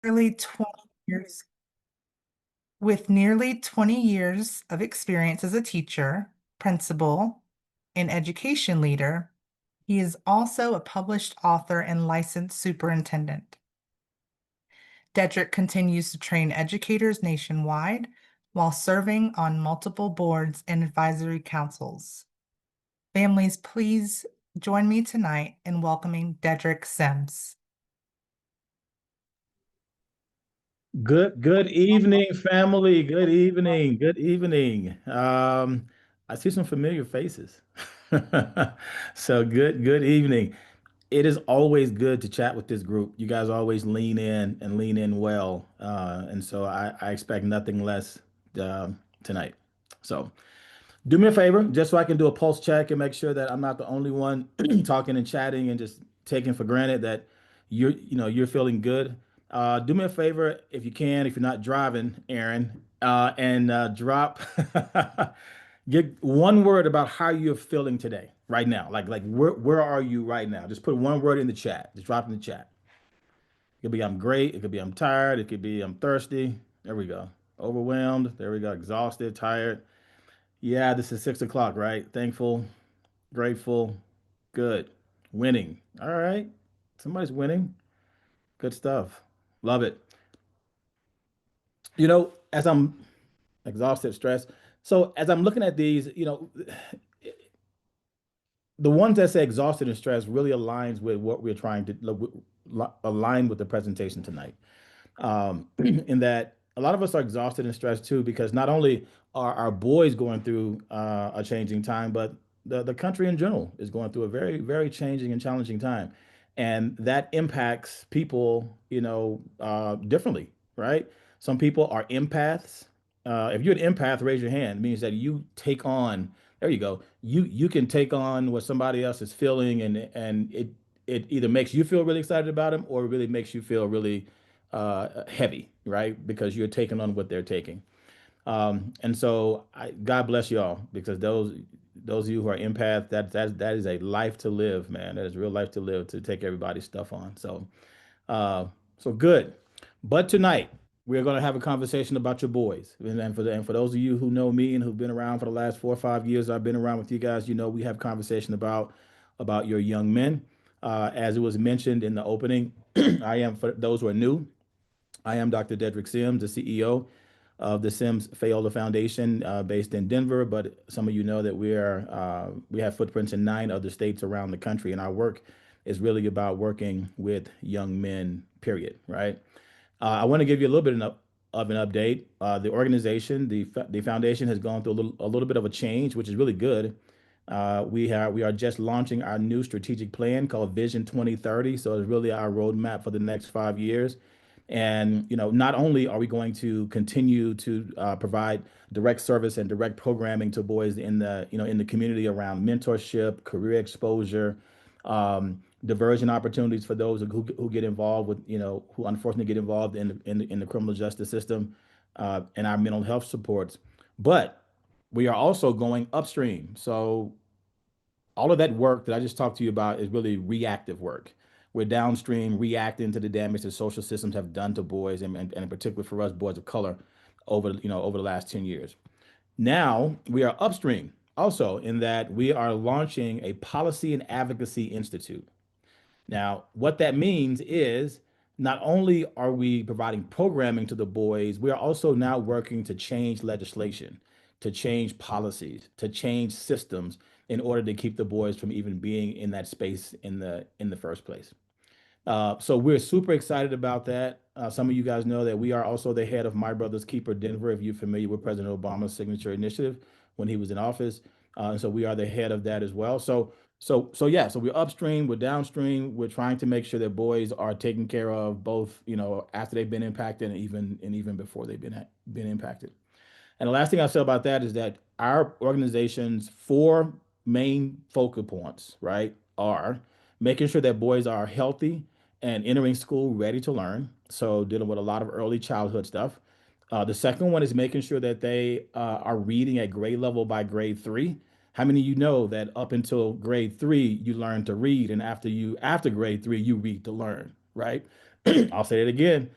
nearly 20 years, with nearly 20 years of experience as a teacher, principal, and education leader, he is also a published author and licensed superintendent. Dedrick continues to train educators nationwide while serving on multiple boards and advisory councils. Families, please join me tonight in welcoming Dedrick Sims. Good evening, family. Good evening. Good evening. I see some familiar faces. So good evening. It is always good to chat with this group. You guys always lean in and lean in well. And so I expect nothing less tonight. So do me a favor, just so I can do a pulse check and make sure that I'm not the only one talking and chatting and just taking for granted that you're feeling good. Do me a favor if you can, if you're not driving, Aaron, and drop get one word about how you're feeling today, right now. Like where are you right now? Just put one word in the chat. Just drop in the chat. It could be I'm great. It could be I'm tired. It could be I'm thirsty. There we go. Overwhelmed. There we go. Exhausted, tired. Yeah, this is 6 o'clock, right? Thankful, grateful, good, winning. All right. Somebody's winning. Good stuff. Love it. As I'm exhausted, stressed. So as I'm looking at these, the ones that say exhausted and stressed really aligns with what we're trying to align with the presentation tonight. In that a lot of us are exhausted and stressed too, because not only are our boys going through a changing time, but the country in general is going through a very, very changing and challenging time. And that impacts people, differently, right? Some people are empaths. If you're an empath, raise your hand. It means that you take on, there you go. You can take on what somebody else is feeling, and it either makes you feel really excited about them or it really makes you feel really heavy, right? Because you're taking on what they're taking. And so God bless y'all, because those of you who are empath, that is a life to live, man. That is real life to live, to take everybody's stuff on. So good. But tonight we're going to have a conversation about your boys. And for those of you who know me and who've been around for the last 4 or 5 years, I've been around with you guys. We have conversation about your young men. As it was mentioned in the opening, I am, for those who are new, I am Dr. Dedrick Sims, the CEO of the Sims Fayola Foundation, based in Denver. But some of you know that we have footprints in 9 other states around the country, and our work is really about working with young men. Period. Right. I want to give you a little bit of an update. The organization, the foundation, has gone through a little bit of a change, which is really good. We are just launching our new strategic plan called Vision 2030. So it's really our roadmap for the next 5 years. And not only are we going to continue to provide direct service and direct programming to boys in the community around mentorship, career exposure, diversion opportunities for those who get involved with, who unfortunately get involved in the criminal justice system, and our mental health supports. But we are also going upstream. So all of that work that I just talked to you about is really reactive work. We're downstream reacting to the damage that social systems have done to boys, and in particular for us, boys of color, over the last 10 years. Now we are upstream also, in that we are launching a policy and advocacy institute. Now, what that means is not only are we providing programming to the boys, we are also now working to change legislation, to change policies, to change systems in order to keep the boys from even being in that space in the first place. So we're super excited about that. Some of you guys know that we are also the head of My Brother's Keeper Denver, if you're familiar with President Obama's signature initiative when he was in office. And so we are the head of that as well. So yeah, so we're upstream, we're downstream, we're trying to make sure that boys are taken care of, both, after they've been impacted and even before they've been impacted. And the last thing I'll say about that is that our organization's 4 main focal points, right, are making sure that boys are healthy and entering school ready to learn. So dealing with a lot of early childhood stuff. The second one is making sure that they are reading at grade level by grade 3. How many of you know that up until grade 3 you learn to read, and after grade 3 you read to learn, right? I'll say it again.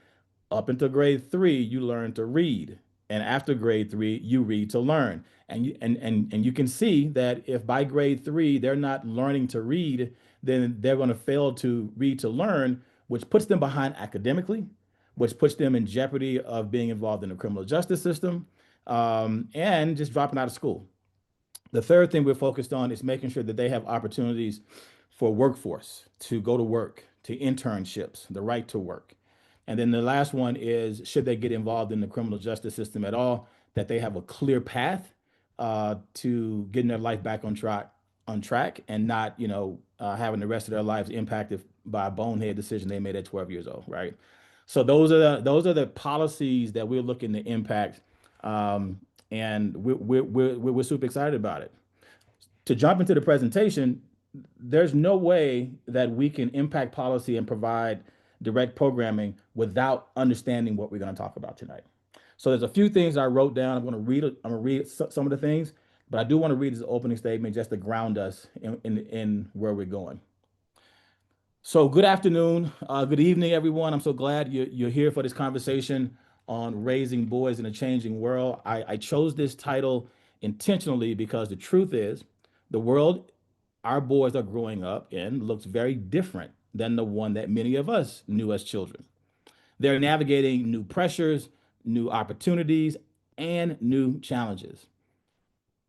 Up until grade 3, you learn to read. And after grade 3, you read to learn. And you can see that if by grade 3 they're not learning to read, then they're going to fail to read to learn, which puts them behind academically, which puts them in jeopardy of being involved in the criminal justice system, and just dropping out of school. The third thing we're focused on is making sure that they have opportunities for workforce, to go to work, to internships, the right to work. And then the last one is, should they get involved in the criminal justice system at all, that they have a clear path to getting their life back on track, and not, having the rest of their lives impacted by a bonehead decision they made at 12 years old, right? So those are the policies that we're looking to impact, and we're super excited about it. To jump into the presentation, there's no way that we can impact policy and provide direct programming without understanding what we're going to talk about tonight. So there's a few things I wrote down. I'm going to read some of the things, but I do want to read this opening statement just to ground us in where we're going. So good afternoon, good evening, everyone. I'm so glad you're here for this conversation on raising boys in a changing world. I chose this title intentionally because the truth is, the world our boys are growing up in looks very different than the one that many of us knew as children. They're navigating new pressures, new opportunities, and new challenges,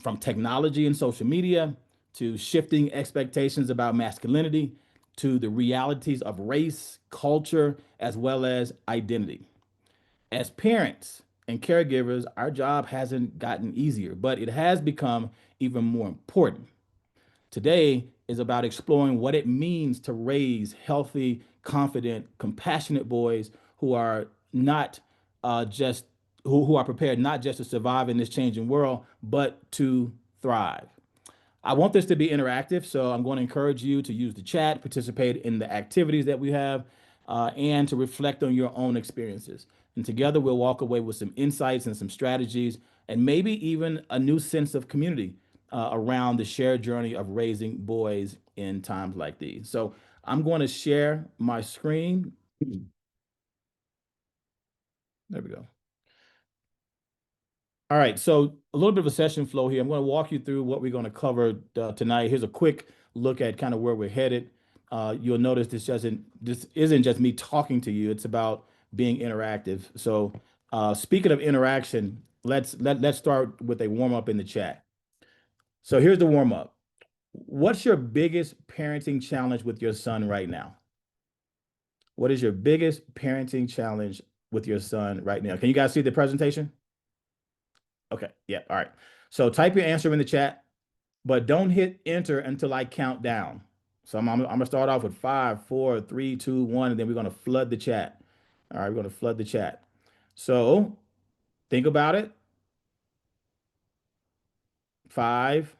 from technology and social media to shifting expectations about masculinity to the realities of race, culture, as well as identity. As parents and caregivers, our job hasn't gotten easier, but it has become even more important. Today is about exploring what it means to raise healthy, confident, compassionate boys who are not just who are prepared not just to survive in this changing world, but to thrive. I want this to be interactive, so I'm going to encourage you to use the chat, participate in the activities that we have, and to reflect on your own experiences. And together we'll walk away with some insights and some strategies, and maybe even a new sense of community around the shared journey of raising boys in times like these. So I'm going to share my screen. There we go. All right, so a little bit of a session flow here. I'm going to walk you through what we're going to cover tonight. Here's a quick look at kind of where we're headed. You'll notice this isn't just me talking to you. It's about being interactive. So speaking of interaction, let's start with a warm up in the chat. So here's the warm up. What's your biggest parenting challenge with your son right now? What is your biggest parenting challenge with your son right now? Can you guys see the presentation? Okay, yeah, all right. So type your answer in the chat, but don't hit enter until I count down. So I'm gonna start off with 5, 4, 3, 2, 1, and then we're gonna flood the chat. All right, we're gonna flood the chat. So think about it. 5,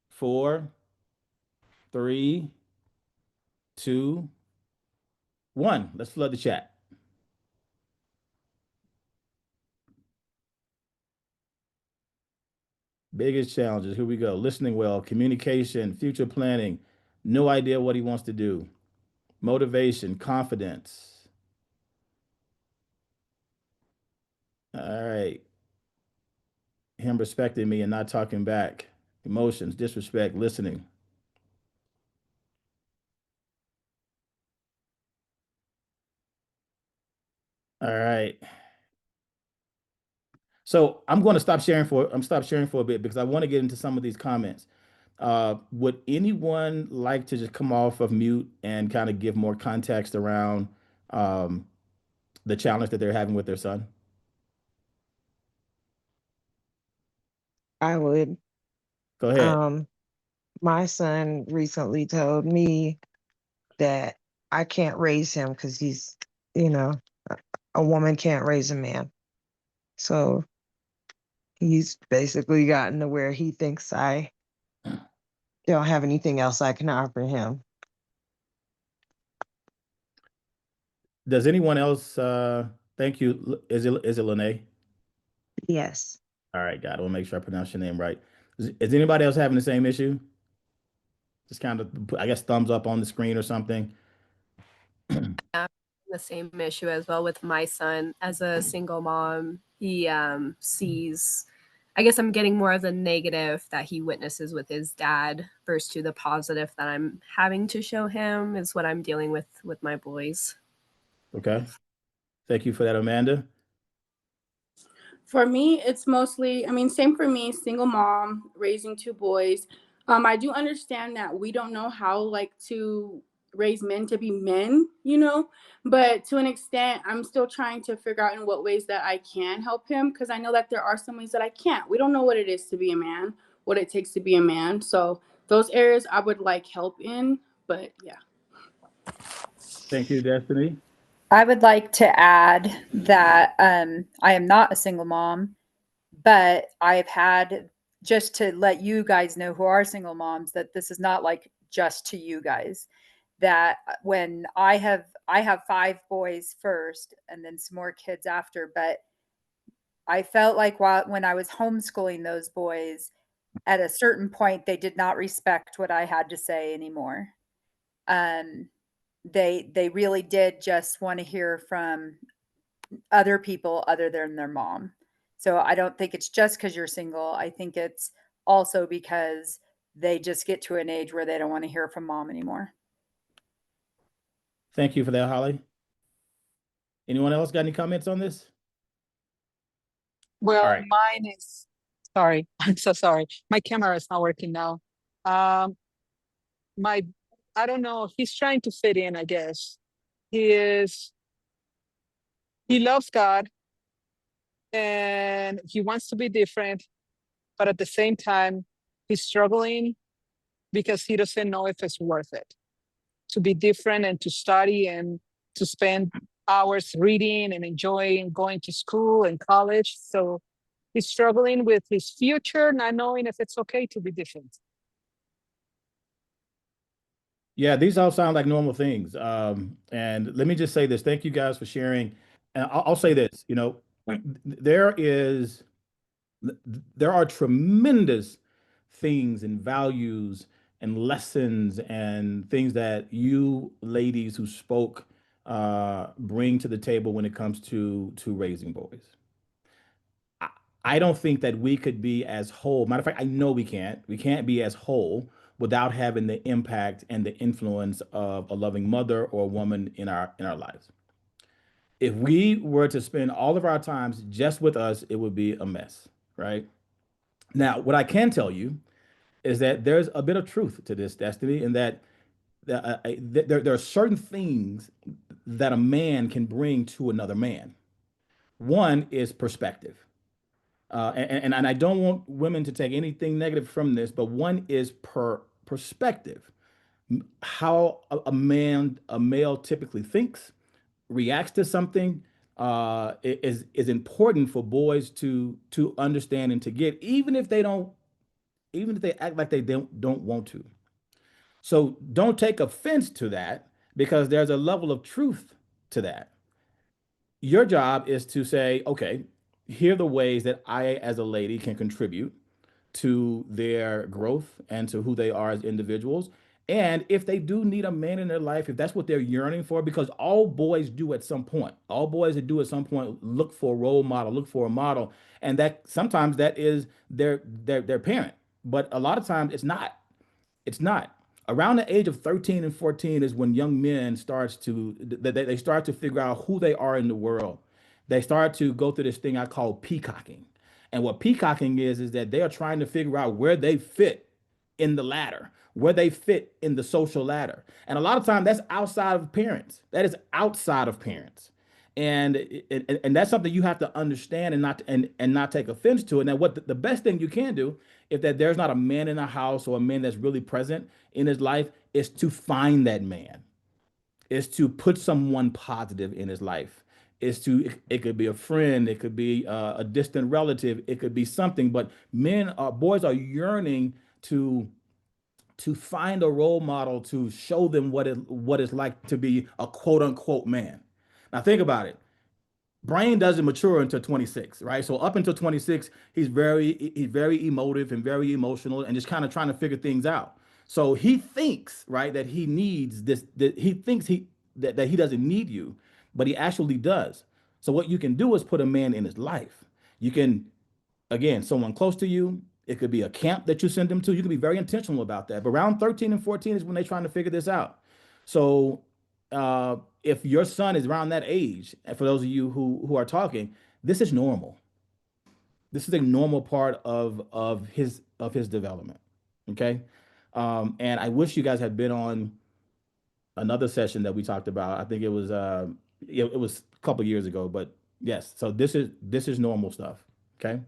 4, 3, 2, 1. Let's flood the chat. Biggest challenges. Here we go. Listening well, communication, future planning, no idea what he wants to do, motivation, confidence. All right. Him respecting me and not talking back, emotions, disrespect, listening. All right. So I'm going to stop sharing for a bit because I want to get into some of these comments. Would anyone like to just come off of mute and kind of give more context around um, the challenge that they're having with their son? I would. Go ahead. Um, my son recently told me that I can't raise him because he's, you know, a woman can't raise a man. So he's basically gotten to where he thinks I don't have anything else I can offer him. Does anyone else? Thank you. Is it Lene? Yes. All right, got it. I want to make sure I pronounce your name right. Is anybody else having the same issue? Just kind of, I guess, thumbs up on the screen or something. the same issue as well with my son. As a single mom, he sees, I guess I'm getting more of the negative that he witnesses with his dad versus to the positive that I'm having to show him is what I'm dealing with my boys. Okay. Thank you for that, Amanda. For me, it's mostly, I mean, same for me, single mom, raising 2 boys. I do understand that we don't know how like to raise men to be men, you know, but to an extent, I'm still trying to figure out in what ways that I can help him, because I know that there are some ways that I can't. We don't know what it is to be a man, what it takes to be a man. So those areas I would like help in, but yeah. Thank you, Destiny. I would like to add that I am not a single mom, but I've had, just to let you guys know who are single moms, that this is not like just to you guys. That when I have 5 boys first and then some more kids after, but I felt like when I was homeschooling those boys, at a certain point they did not respect what I had to say anymore. They really did just want to hear from other people other than their mom. So I don't think it's just because you're single. I think it's also because they just get to an age where they don't want to hear from mom anymore. Thank you for that, Holly. Anyone else got any comments on this? Well, right. mine is, sorry, I'm so sorry. My camera is not working now. I don't know, he's trying to fit in, I guess. He loves God and he wants to be different, but at the same time, he's struggling because he doesn't know if it's worth it to be different and to study and to spend hours reading and enjoying going to school and college. So he's struggling with his future, not knowing if it's okay to be different. Yeah, these all sound like normal things. And let me just say this. Thank you guys for sharing. And I'll say this, you know, there are tremendous things and values and lessons and things that you ladies who spoke bring to the table when it comes to raising boys. I don't think that we could be as whole. Matter of fact, I know we can't. We can't be as whole without having the impact and the influence of a loving mother or a woman in our lives. If we were to spend all of our times just with us, it would be a mess, right? Now, what I can tell you is that there's a bit of truth to this, Destiny, and that there are certain things that a man can bring to another man. One is perspective. And I don't want women to take anything negative from this, but one is perspective. How a male typically thinks, reacts to something, is important for boys to understand and to get, even if they act like they don't want to. So don't take offense to that, because there's a level of truth to that. Your job is to say, okay, here are the ways that I, as a lady, can contribute to their growth and to who they are as individuals. And if they do need a man in their life, if that's what they're yearning for, because all boys do at some point, look for a role model, look for a model. And that sometimes that is their parent, but a lot of times it's not. It's not. Around the age of 13 and 14 is when young men they start to figure out who they are in the world. They start to go through this thing I call peacocking. And what peacocking is that they are trying to figure out where they fit in the ladder, where they fit in the social ladder. And a lot of time that's outside of parents. That is outside of parents. And that's something you have to understand and not take offense to. And then what the best thing you can do, if that there's not a man in the house or a man that's really present in his life, is to find that man, is to put someone positive in his life. It could be a friend, it could be a distant relative, it could be something. But boys are yearning to find a role model to show them what it's like to be a quote unquote man. Now think about it. Brain doesn't mature until 26, right? So up until 26, he's very emotive and very emotional and just kind of trying to figure things out. So he thinks, right, that he needs this, that he thinks that he doesn't need you. but he actually does. So what you can do is put a man in his life. You can, again, someone close to you. It could be a camp that you send them to. You can be very intentional about that. But around 13 and 14 is when they're trying to figure this out. So if your son is around that age, and for those of you who are talking, this is normal. This is a normal part of his development. Okay. And I wish you guys had been on another session that we talked about. I think it was it was a couple years ago, but yes, so this is normal stuff. Okay.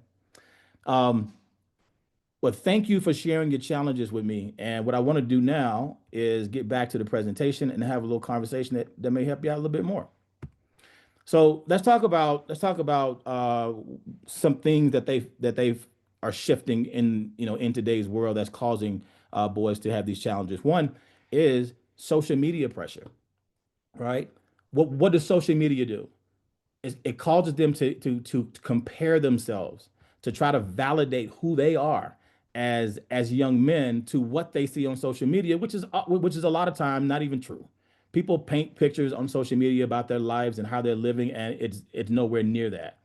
Well, thank you for sharing your challenges with me. And what I want to do now is get back to the presentation and have a little conversation that may help you out a little bit more. So let's talk about some things that they are shifting in today's world that's causing boys to have these challenges. One is social media pressure, right? What does social media do? It causes them to compare themselves, to try to validate who they are as young men to what they see on social media, which is a lot of time not even true. People paint pictures on social media about their lives and how they're living, and it's nowhere near that.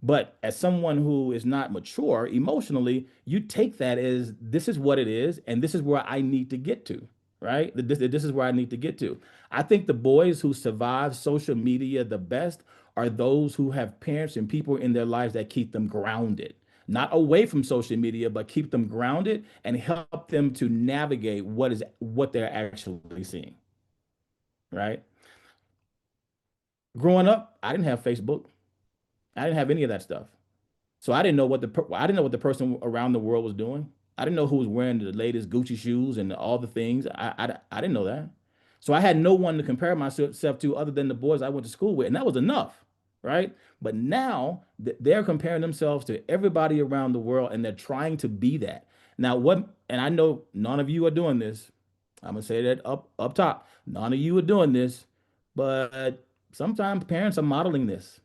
But as someone who is not mature emotionally, you take that as this is what it is, and this is where I need to get to, right? This is where I need to get to. I think the boys who survive social media the best are those who have parents and people in their lives that keep them grounded, not away from social media, but keep them grounded and help them to navigate what they're actually seeing, right? Growing up, I didn't have Facebook. I didn't have any of that stuff. So I didn't know what the person around the world was doing. I didn't know who was wearing the latest Gucci shoes and all the things. I didn't know that. So I had no one to compare myself to other than the boys I went to school with, and that was enough, right? But now they're comparing themselves to everybody around the world, and they're trying to be that. Now, and I know none of you are doing this. I'm gonna say that up top. None of you are doing this, but sometimes parents are modeling this.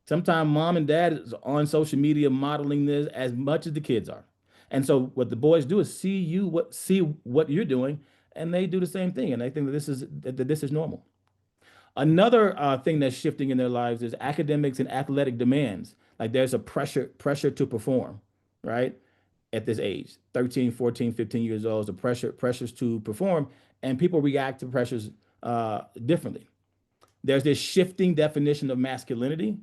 Sometimes mom and dad is on social media modeling this as much as the kids are. And so what the boys do is see what you're doing, and they do the same thing. And they think that this is normal. Another thing that's shifting in their lives is academics and athletic demands. Like there's a pressure to perform, right? At this age, 13, 14, 15 years old, the pressures to perform, and people react to pressures differently. There's this shifting definition of masculinity.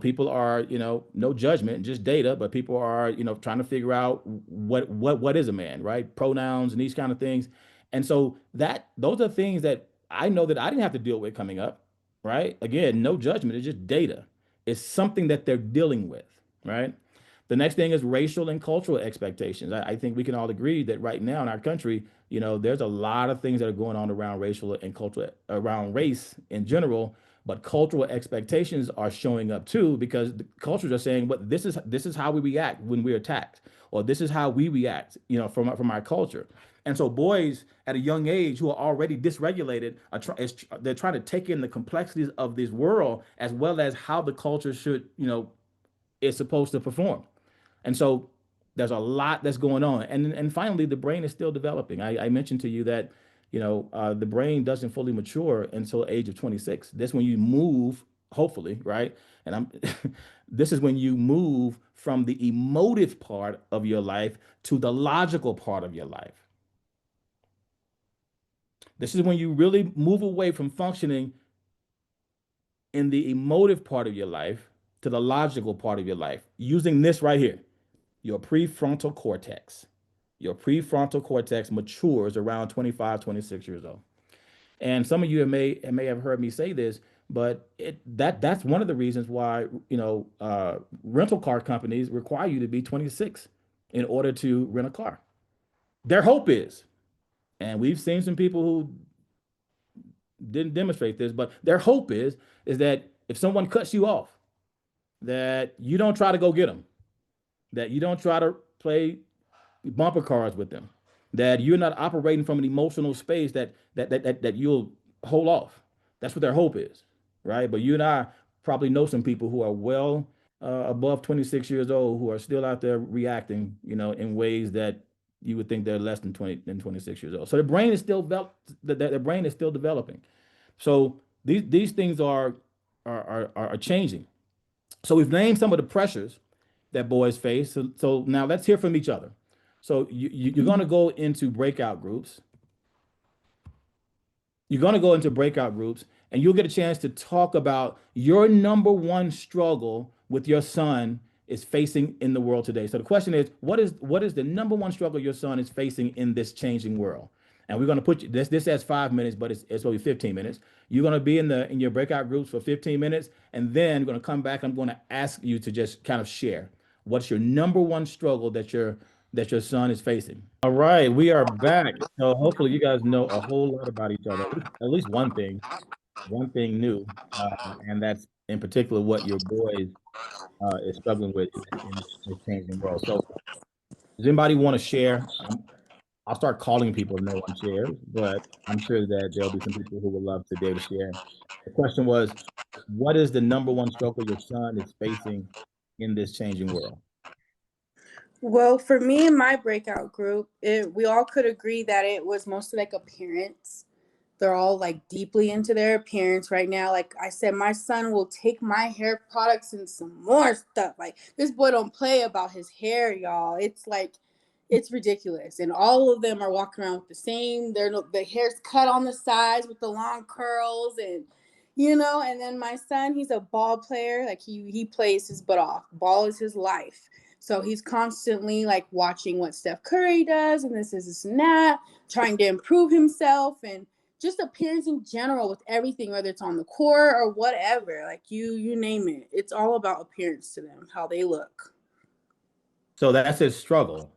People are, no judgment, just data, but people are, trying to figure out what is a man, right? Pronouns and these kind of things. And so those are things that I know that I didn't have to deal with coming up, right? Again, no judgment, it's just data. It's something that they're dealing with, right? The next thing is racial and cultural expectations. I think we can all agree that right now in our country, there's a lot of things that are going on around racial and cultural, around race in general, but cultural expectations are showing up too, because the cultures are saying, "But this is how we react when we're attacked, or this is how we react, from our culture." And so boys at a young age who are already dysregulated they're trying to take in the complexities of this world as well as how the culture should, is supposed to perform. And so there's a lot that's going on. And finally, the brain is still developing. I mentioned to you that, the brain doesn't fully mature until the age of 26. That's when you move, hopefully, right? And this is when you move from the emotive part of your life to the logical part of your life. This is when you really move away from functioning in the emotive part of your life to the logical part of your life, using this right here. Your prefrontal cortex. Your prefrontal cortex matures around 25, 26 years old. And some of you may have heard me say this, but that's one of the reasons why, rental car companies require you to be 26 in order to rent a car. Their hope is, and we've seen some people who didn't demonstrate this, but their hope is that if someone cuts you off, that you don't try to go get them, that you don't try to play bumper cars with them, that you're not operating from an emotional space that you'll hold off. That's what their hope is, right? But you and I probably know some people who are well above 26 years old who are still out there reacting, in ways that you would think they're less than 26 years old. So the brain is still developing. So These things are changing. So we've named some of the pressures that boys face. So now let's hear from each other. So you're going to go into breakout groups. You're going to go into breakout groups, and you'll get a chance to talk about your number one struggle with your son is facing in the world today. So the question is, what is the number one struggle your son is facing in this changing world? And we're going to put you, this says 5 minutes, but it's only 15 minutes. You're going to be in your breakout groups for 15 minutes, and then we're going to come back. I'm going to ask you to just kind of share what's your number one struggle that your son is facing. All right, we are back. So hopefully you guys know a whole lot about each other, at least one thing new, and that's in particular what your boy is struggling with in this changing world. So does anybody want to share? I'll start calling people if no one shares, but I'm sure that there'll be some people who would love to be able to share. The question was, what is the number one struggle your son is facing in this changing world? Well, for me and my breakout group, we all could agree that it was mostly like appearance. They're all like deeply into their appearance right now. Like I said, my son will take my hair products and some more stuff. Like this boy don't play about his hair, y'all. It's like, it's ridiculous. And all of them are walking around with the same, the hair's cut on the sides with the long curls and, and then my son, he's a ball player. Like he plays his butt off. Ball is his life. So he's constantly like watching what Steph Curry does and this and that, trying to improve himself and just appearance in general with everything, whether it's on the court or whatever, like you name it. It's all about appearance to them, how they look. So that's his struggle.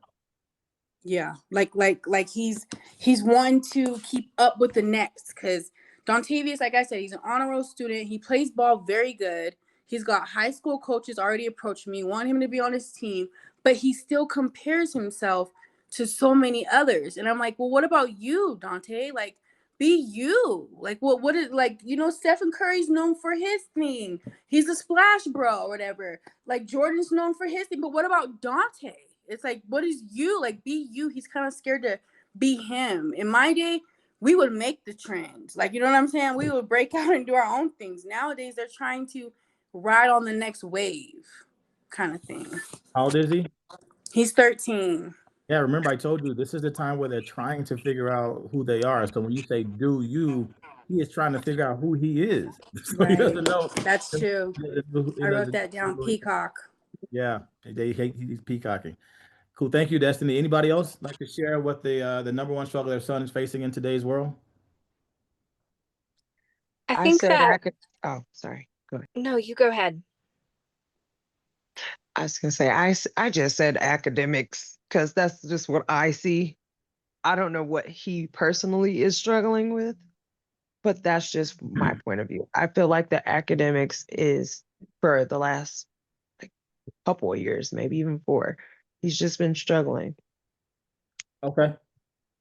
Yeah, like he's one to keep up with the next, because Dontavius, like I said, he's an honor roll student. He plays ball very good. He's got high school coaches already approached me, want him to be on his team, but he still compares himself to so many others. And I'm like, well, what about you, Dante? Like, be you. Like, what is, like, Stephen Curry's known for his thing. He's a splash bro or whatever. Like, Jordan's known for his thing. But what about Dante? It's like, what is you? Like, be you. He's kind of scared to be him. In my day, we would make the trends. Like, you know what I'm saying? We would break out and do our own things. Nowadays, they're trying to ride on the next wave kind of thing. How old is he? He's 13. Yeah, remember I told you this is the time where they're trying to figure out who they are. So when you say "do you," he is trying to figure out who he is. So Right. he doesn't know. That's true. I wrote that down. Peacock. Yeah, he's peacocking. Cool. Thank you, Destiny. Anybody else like to share what the number one struggle their son is facing in today's world? I think said that, oh, sorry. Go ahead. no, you go ahead. I was gonna say I just said academics because that's just what I see. I don't know what he personally is struggling with, but that's just my point of view. I feel like the academics is for the last couple of years, maybe even 4. He's just been struggling. Okay.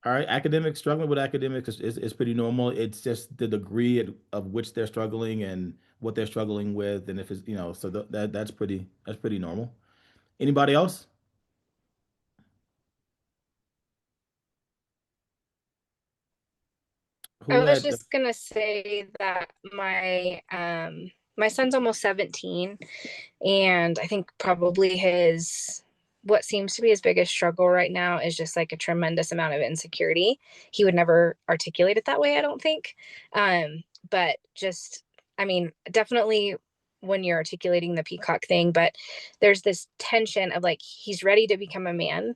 All right. Academics, struggling with academics is pretty normal. It's just the degree of which they're struggling and what they're struggling with, and if it's so that's pretty normal. Anybody else? I was just gonna say that my son's almost 17, and I think probably what seems to be his biggest struggle right now is just like a tremendous amount of insecurity. He would never articulate it that way, I don't think. But just, I mean, definitely when you're articulating the peacock thing, but there's this tension of like, he's ready to become a man.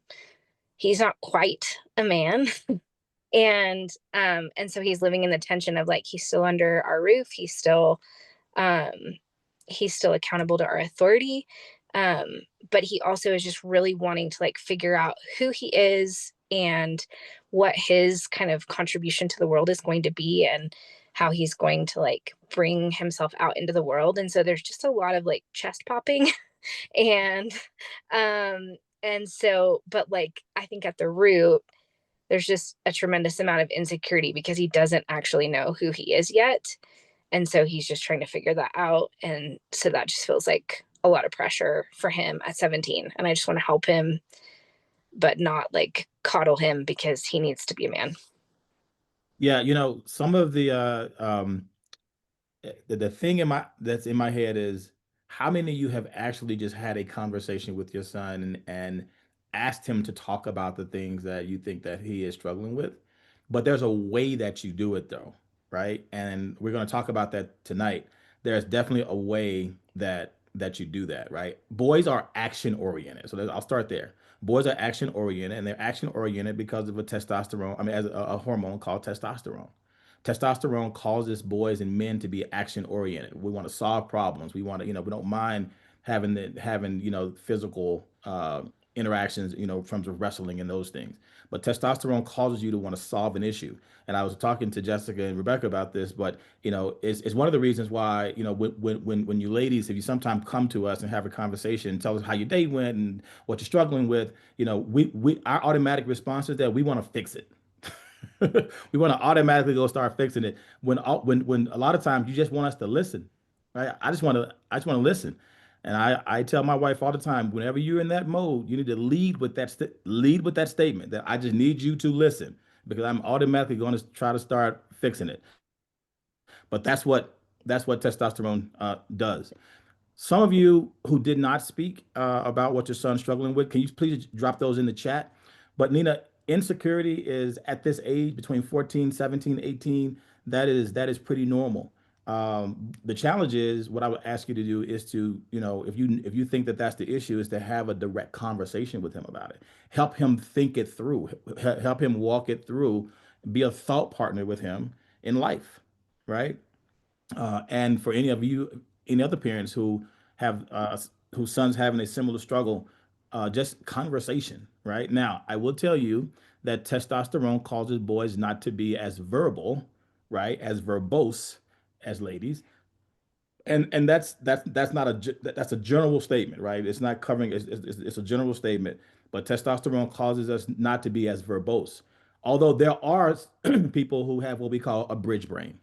He's not quite a man. And so he's living in the tension of like, he's still under our roof. He's still accountable to our authority. But he also is just really wanting to like figure out who he is and what his kind of contribution to the world is going to be and how he's going to like bring himself out into the world. And so there's just a lot of like chest popping and so, but like, I think at the root, there's just a tremendous amount of insecurity because he doesn't actually know who he is yet. And so he's just trying to figure that out. And so that just feels like a lot of pressure for him at 17. And I just want to help him, but not like coddle him because he needs to be a man. Yeah, some of the the thing that's in my head is how many of you have actually just had a conversation with your son and asked him to talk about the things that you think that he is struggling with? But there's a way that you do it though, right? And we're going to talk about that tonight. There's definitely a way that you do that, right? Boys are action oriented. So I'll start there. Boys are action oriented, and they're action oriented because of a testosterone, I mean, as a hormone called testosterone. Testosterone causes boys and men to be action oriented. We want to solve problems. We want to, we don't mind having, physical interactions, in terms of wrestling and those things. But testosterone causes you to want to solve an issue. And I was talking to Jessica and Rebecca about this, but it's one of the reasons why, when you ladies, if you sometimes come to us and have a conversation, tell us how your day went and what you're struggling with, our automatic response is that we want to fix it. We want to automatically go start fixing it when a lot of times you just want us to listen, right? I just want to listen. And I tell my wife all the time, whenever you're in that mode, you need to lead with that statement that I just need you to listen, because I'm automatically going to try to start fixing it. But that's what testosterone does. Some of you who did not speak about what your son's struggling with, can you please drop those in the chat? But Nina, insecurity is at this age between 14, 17, 18. That is pretty normal. The challenge is, what I would ask you to do is to, if you think that that's the issue, is to have a direct conversation with him about it. Help him think it through. Help him walk it through. Be a thought partner with him in life, right? And for any other parents who have whose sons having a similar struggle, just conversation. Right now, I will tell you that testosterone causes boys not to be as verbal, right, as verbose as ladies, and that's not that's a general statement, right? It's not covering. It's a general statement, but testosterone causes us not to be as verbose. Although there are people who have what we call a bridge brain.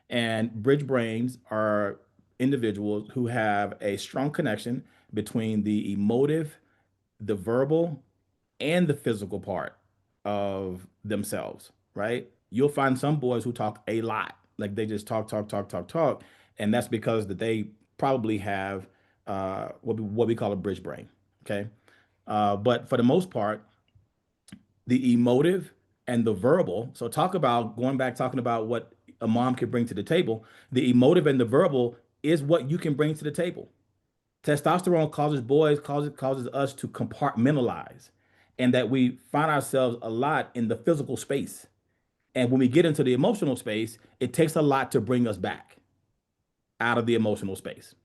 And bridge brains are individuals who have a strong connection between the emotive, the verbal, and the physical part of themselves, right? You'll find some boys who talk a lot, like they just talk, talk, talk, talk, talk. And that's because that they probably have what we call a bridge brain, okay? But for the most part, the emotive and the verbal. So talking about what a mom can bring to the table. The emotive and the verbal is what you can bring to the table. Testosterone causes us to compartmentalize, and that we find ourselves a lot in the physical space. And when we get into the emotional space, it takes a lot to bring us back out of the emotional space.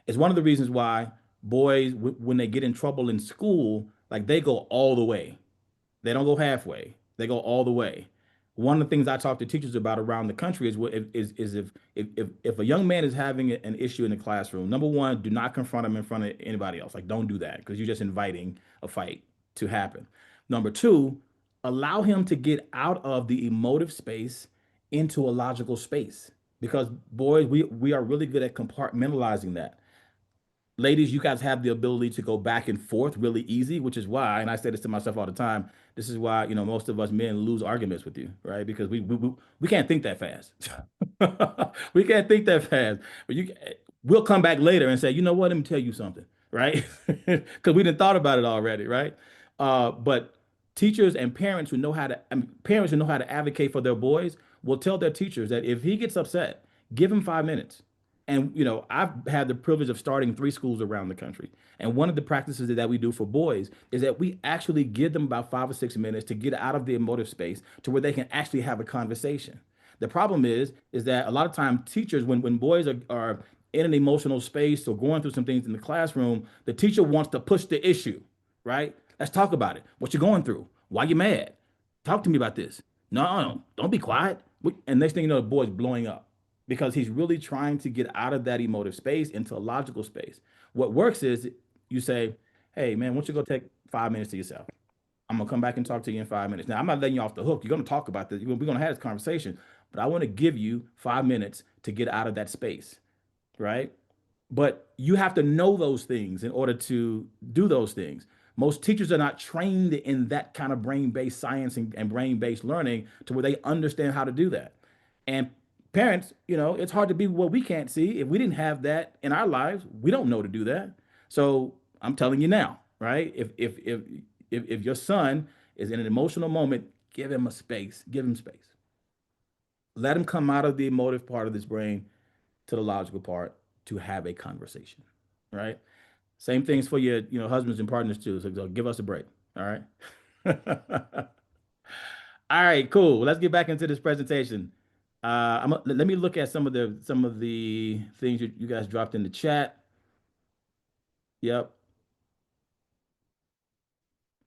It's one of the reasons why boys, when they get in trouble in school, like they go all the way. They don't go halfway. They go all the way. One of the things I talk to teachers about around the country is if a young man is having an issue in the classroom, number one, do not confront him in front of anybody else. Like, don't do that, because you're just inviting a fight to happen. Number two, allow him to get out of the emotive space into a logical space, because boys, we are really good at compartmentalizing that. Ladies, you guys have the ability to go back and forth really easy, which is why, and I say this to myself all the time, this is why, most of us men lose arguments with you, right? Because we can't think that fast. We can't think that fast. But we'll come back later and say, you know what, let me tell you something, right? Because we didn't thought about it already, right? But teachers and parents who know how to advocate for their boys will tell their teachers that if he gets upset, give him 5 minutes. And, I've had the privilege of starting 3 schools around the country. And one of the practices that we do for boys is that we actually give them about 5 or 6 minutes to get out of the emotive space to where they can actually have a conversation. The problem is that a lot of times teachers, when boys are in an emotional space or going through some things in the classroom, the teacher wants to push the issue, right? Let's talk about it. What you going through? Why you mad? Talk to me about this. No, don't be quiet. And next thing you know, the boy's blowing up, because he's really trying to get out of that emotive space into a logical space. What works is you say, hey, man, why don't you go take 5 minutes to yourself? I'm going to come back and talk to you in 5 minutes. Now, I'm not letting you off the hook. You're going to talk about this. We're going to have this conversation. But I want to give you 5 minutes to get out of that space, right? But you have to know those things in order to do those things. Most teachers are not trained in that kind of brain-based science and brain-based learning to where they understand how to do that. And parents, it's hard to be what we can't see. If we didn't have that in our lives, we don't know to do that. So I'm telling you now, right? If your son is in an emotional moment, give him a space. Give him space. Let him come out of the emotive part of his brain to the logical part to have a conversation, right? Same things for your, husbands and partners too. So give us a break. All right. All right, cool. Let's get back into this presentation. Let me look at some of the things you guys dropped in the chat. Yep.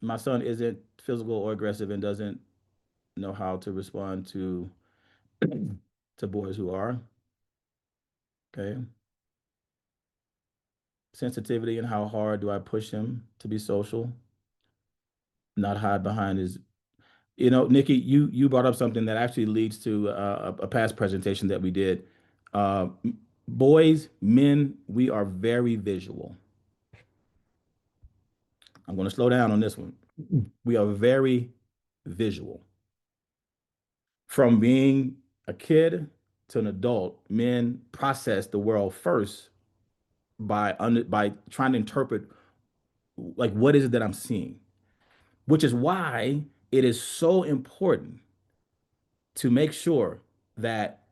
My son isn't physical or aggressive and doesn't know how to respond to to boys who are. Okay. Sensitivity and how hard do I push him to be social? Not hide behind his. Nikki, you brought up something that actually leads to a past presentation that we did. Boys, men, we are very visual. I'm going to slow down on this one. We are very visual. From being a kid to an adult, men process the world first by trying to interpret, like, what is it that I'm seeing? Which is why it is so important to make sure that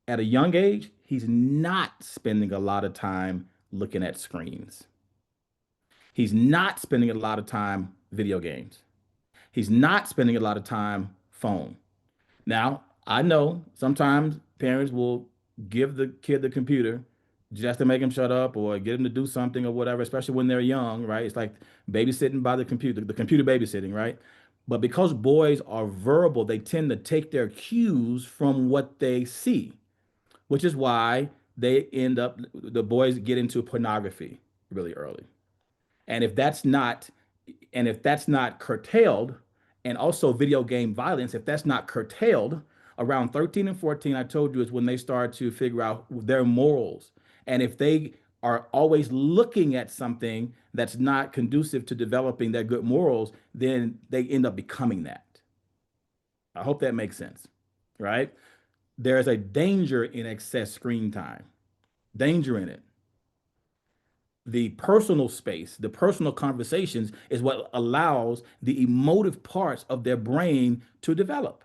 at a young age, he's not spending a lot of time looking at screens. He's not spending a lot of time video games. He's not spending a lot of time phone. Now, I know sometimes parents will give the kid the computer just to make him shut up or get him to do something or whatever, especially when they're young, right? It's like babysitting by the computer babysitting, right? But because boys are verbal, they tend to take their cues from what they see, which is why the boys get into pornography really early. And if that's not curtailed, and also video game violence, if that's not curtailed around 13 and 14, I told you, is when they start to figure out their morals. And if they are always looking at something that's not conducive to developing their good morals, then they end up becoming that. I hope that makes sense, right? There's a danger in excess screen time, danger in it. The personal space, the personal conversations is what allows the emotive parts of their brain to develop.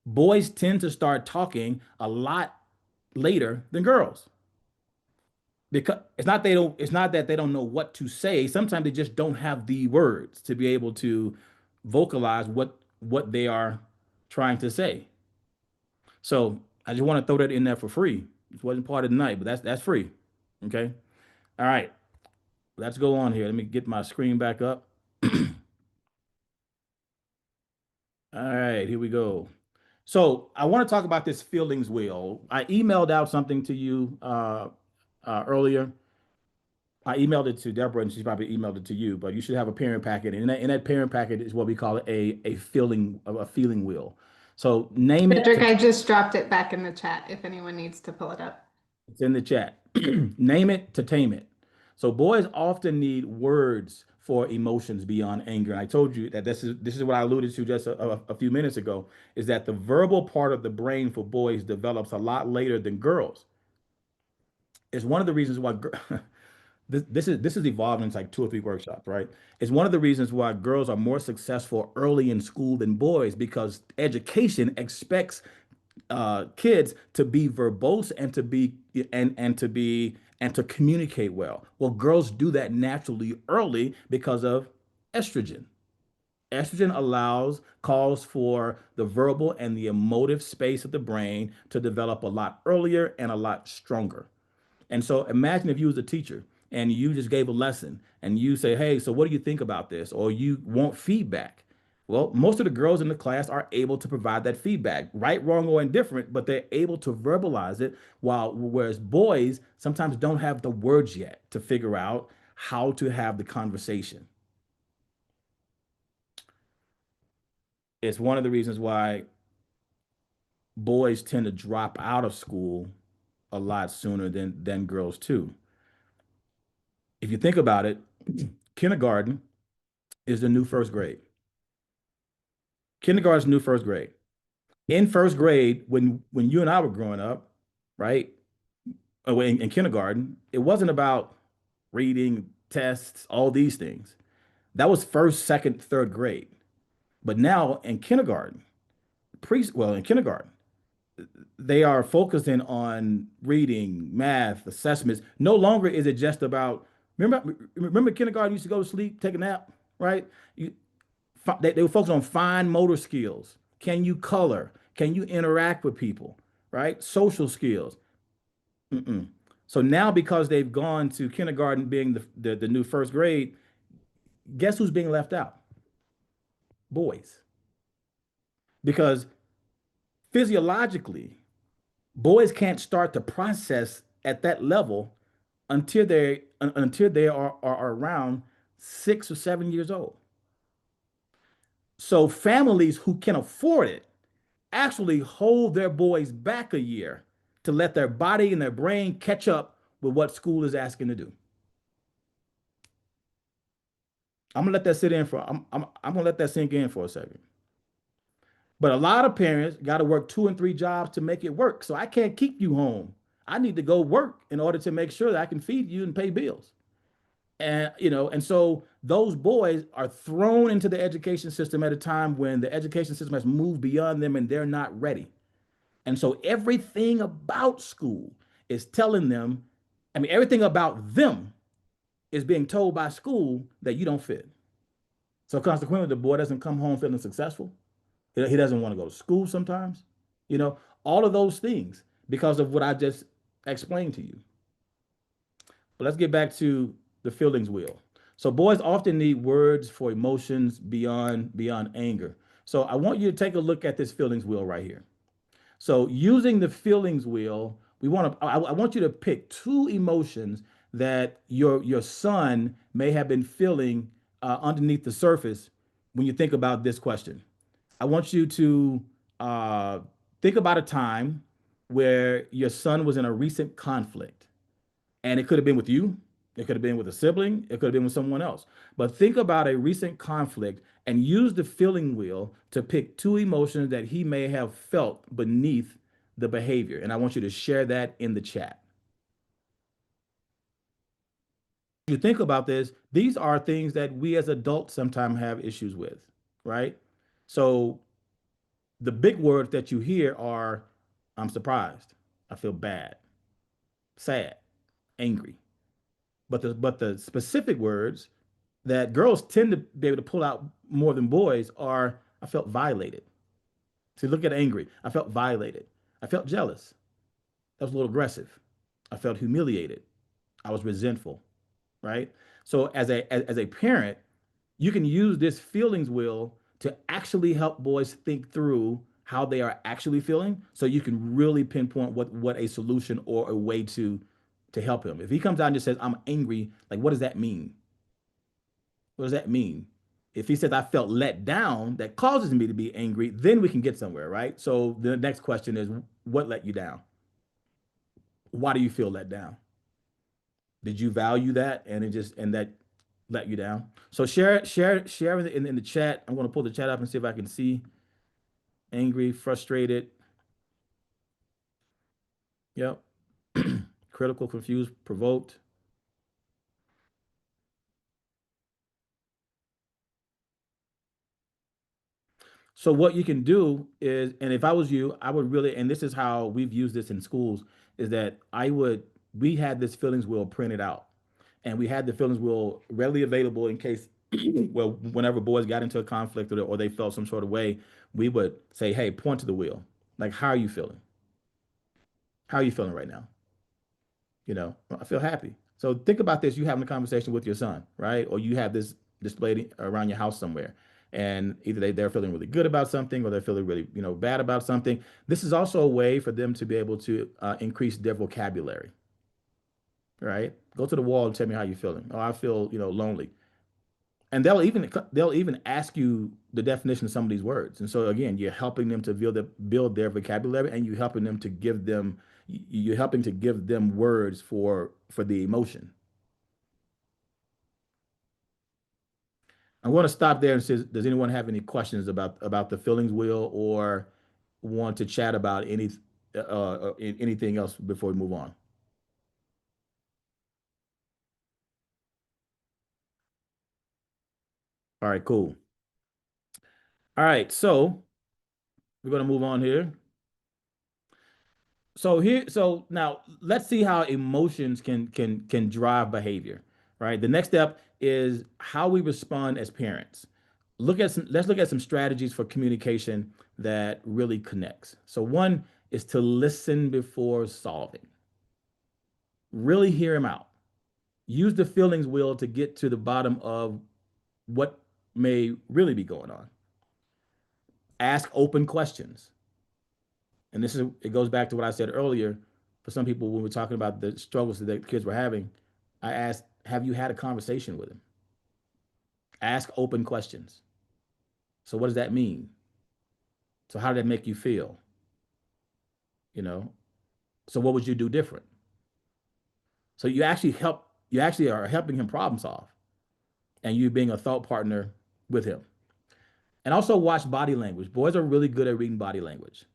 Boys tend to start talking a lot later than girls. Because it's not that they don't know what to say. Sometimes they just don't have the words to be able to vocalize what they are trying to say. So I just want to throw that in there for free. It wasn't part of the night, but that's free. Okay. All right. Let's go on here. Let me get my screen back up. All right, here we go. So I want to talk about this feelings wheel. I emailed out something to you earlier. I emailed it to Deborah, and she's probably emailed it to you. But you should have a parent packet, and in that parent packet is what we call a feeling wheel. So name it. Cedric, I just dropped it back in the chat if anyone needs to pull it up. It's in the chat. Name it to tame it. So boys often need words for emotions beyond anger. And I told you that this is what I alluded to just a few minutes ago, is that the verbal part of the brain for boys develops a lot later than girls. It's one of the reasons why this is evolving into like 2 or 3 workshops, right? It's one of the reasons why girls are more successful early in school than boys, because education expects kids to be verbose and to communicate well. Well, girls do that naturally early because of estrogen. Estrogen calls for the verbal and the emotive space of the brain to develop a lot earlier and a lot stronger. And so imagine if you was a teacher and you just gave a lesson and you say, hey, so what do you think about this? Or you want feedback. Well, most of the girls in the class are able to provide that feedback, right, wrong, or indifferent, but they're able to verbalize it, whereas boys sometimes don't have the words yet to figure out how to have the conversation. It's one of the reasons why boys tend to drop out of school a lot sooner than girls too. If you think about it, kindergarten is the new first grade. Kindergarten is new first grade. In first grade, when you and I were growing up, right? In kindergarten, it wasn't about reading, tests, all these things. That was first, second, third grade. But now in kindergarten, in kindergarten, they are focusing on reading, math, assessments. No longer is it just about remember kindergarten used to go to sleep, take a nap, right? They were focused on fine motor skills. Can you color? Can you interact with people? Right? Social skills. Mm-mm. So now, because they've gone to kindergarten being the new first grade, guess who's being left out? Boys. Because physiologically, boys can't start to process at that level until they are around 6 or 7 years old. So families who can afford it actually hold their boys back a year to let their body and their brain catch up with what school is asking to do. I'm gonna let that sit in for I'm gonna let that sink in for a second. But a lot of parents got to work 2 and 3 jobs to make it work. So I can't keep you home. I need to go work in order to make sure that I can feed you and pay bills. And and so those boys are thrown into the education system at a time when the education system has moved beyond them and they're not ready. And so everything about school is telling them, everything about them is being told by school that you don't fit. So consequently, the boy doesn't come home feeling successful. He doesn't want to go to school sometimes, all of those things because of what I just explained to you. But let's get back to the feelings wheel. So boys often need words for emotions beyond anger. So I want you to take a look at this feelings wheel right here. So using the feelings wheel, I want you to pick 2 emotions that your son may have been feeling underneath the surface when you think about this question. I want you to think about a time where your son was in a recent conflict, and it could have been with you, it could have been with a sibling, it could have been with someone else. But think about a recent conflict and use the feeling wheel to pick 2 emotions that he may have felt beneath the behavior. And I want you to share that in the chat. You think about this, these are things that we as adults sometimes have issues with, right? So the big words that you hear are, I'm surprised, I feel bad, sad, angry. But the specific words that girls tend to be able to pull out more than boys are, I felt violated. So look at angry. I felt violated. I felt jealous. That was a little aggressive. I felt humiliated. I was resentful, right? So as a parent, you can use this feelings wheel to actually help boys think through how they are actually feeling, so you can really pinpoint what a solution or a way to help him. If he comes out and just says, I'm angry, like, what does that mean? What does that mean? If he says, I felt let down, that causes me to be angry, then we can get somewhere, right? So the next question is, what let you down? Why do you feel let down? Did you value that and that let you down? So share in the chat. I'm going to pull the chat up and see if I can see. Angry, frustrated. Yep. Critical, confused, provoked. So what you can do is, and if I was you, I would really, and this is how we've used this in schools, is that we had this feelings wheel printed out, and we had the feelings wheel readily available in case, well, whenever boys got into a conflict or they felt some sort of way, we would say, hey, point to the wheel. Like, how are you feeling? How are you feeling right now? I feel happy. So think about this. You having a conversation with your son, right? Or you have this displayed around your house somewhere. And either they're feeling really good about something or they're feeling really, bad about something. This is also a way for them to be able to increase their vocabulary, right? Go to the wall and tell me how you're feeling. Oh, I feel, lonely. And they'll even ask you the definition of some of these words. And so again, you're helping them to build their vocabulary, and you're helping to give them words for the emotion. I want to stop there and say, does anyone have any questions about the feelings wheel or want to chat about anything else before we move on? All right, cool. All right, so we're going to move on here. So now let's see how emotions can drive behavior, right? The next step is how we respond as parents. Let's look at some strategies for communication that really connects. So one is to listen before solving. Really hear him out. Use the feelings wheel to get to the bottom of what may really be going on. Ask open questions. And it goes back to what I said earlier. For some people, when we're talking about the struggles that the kids were having, I asked, have you had a conversation with him? Ask open questions. So what does that mean? So how did that make you feel? So what would you do different? So you actually are helping him problem solve, and you being a thought partner with him. And also watch body language. Boys are really good at reading body language.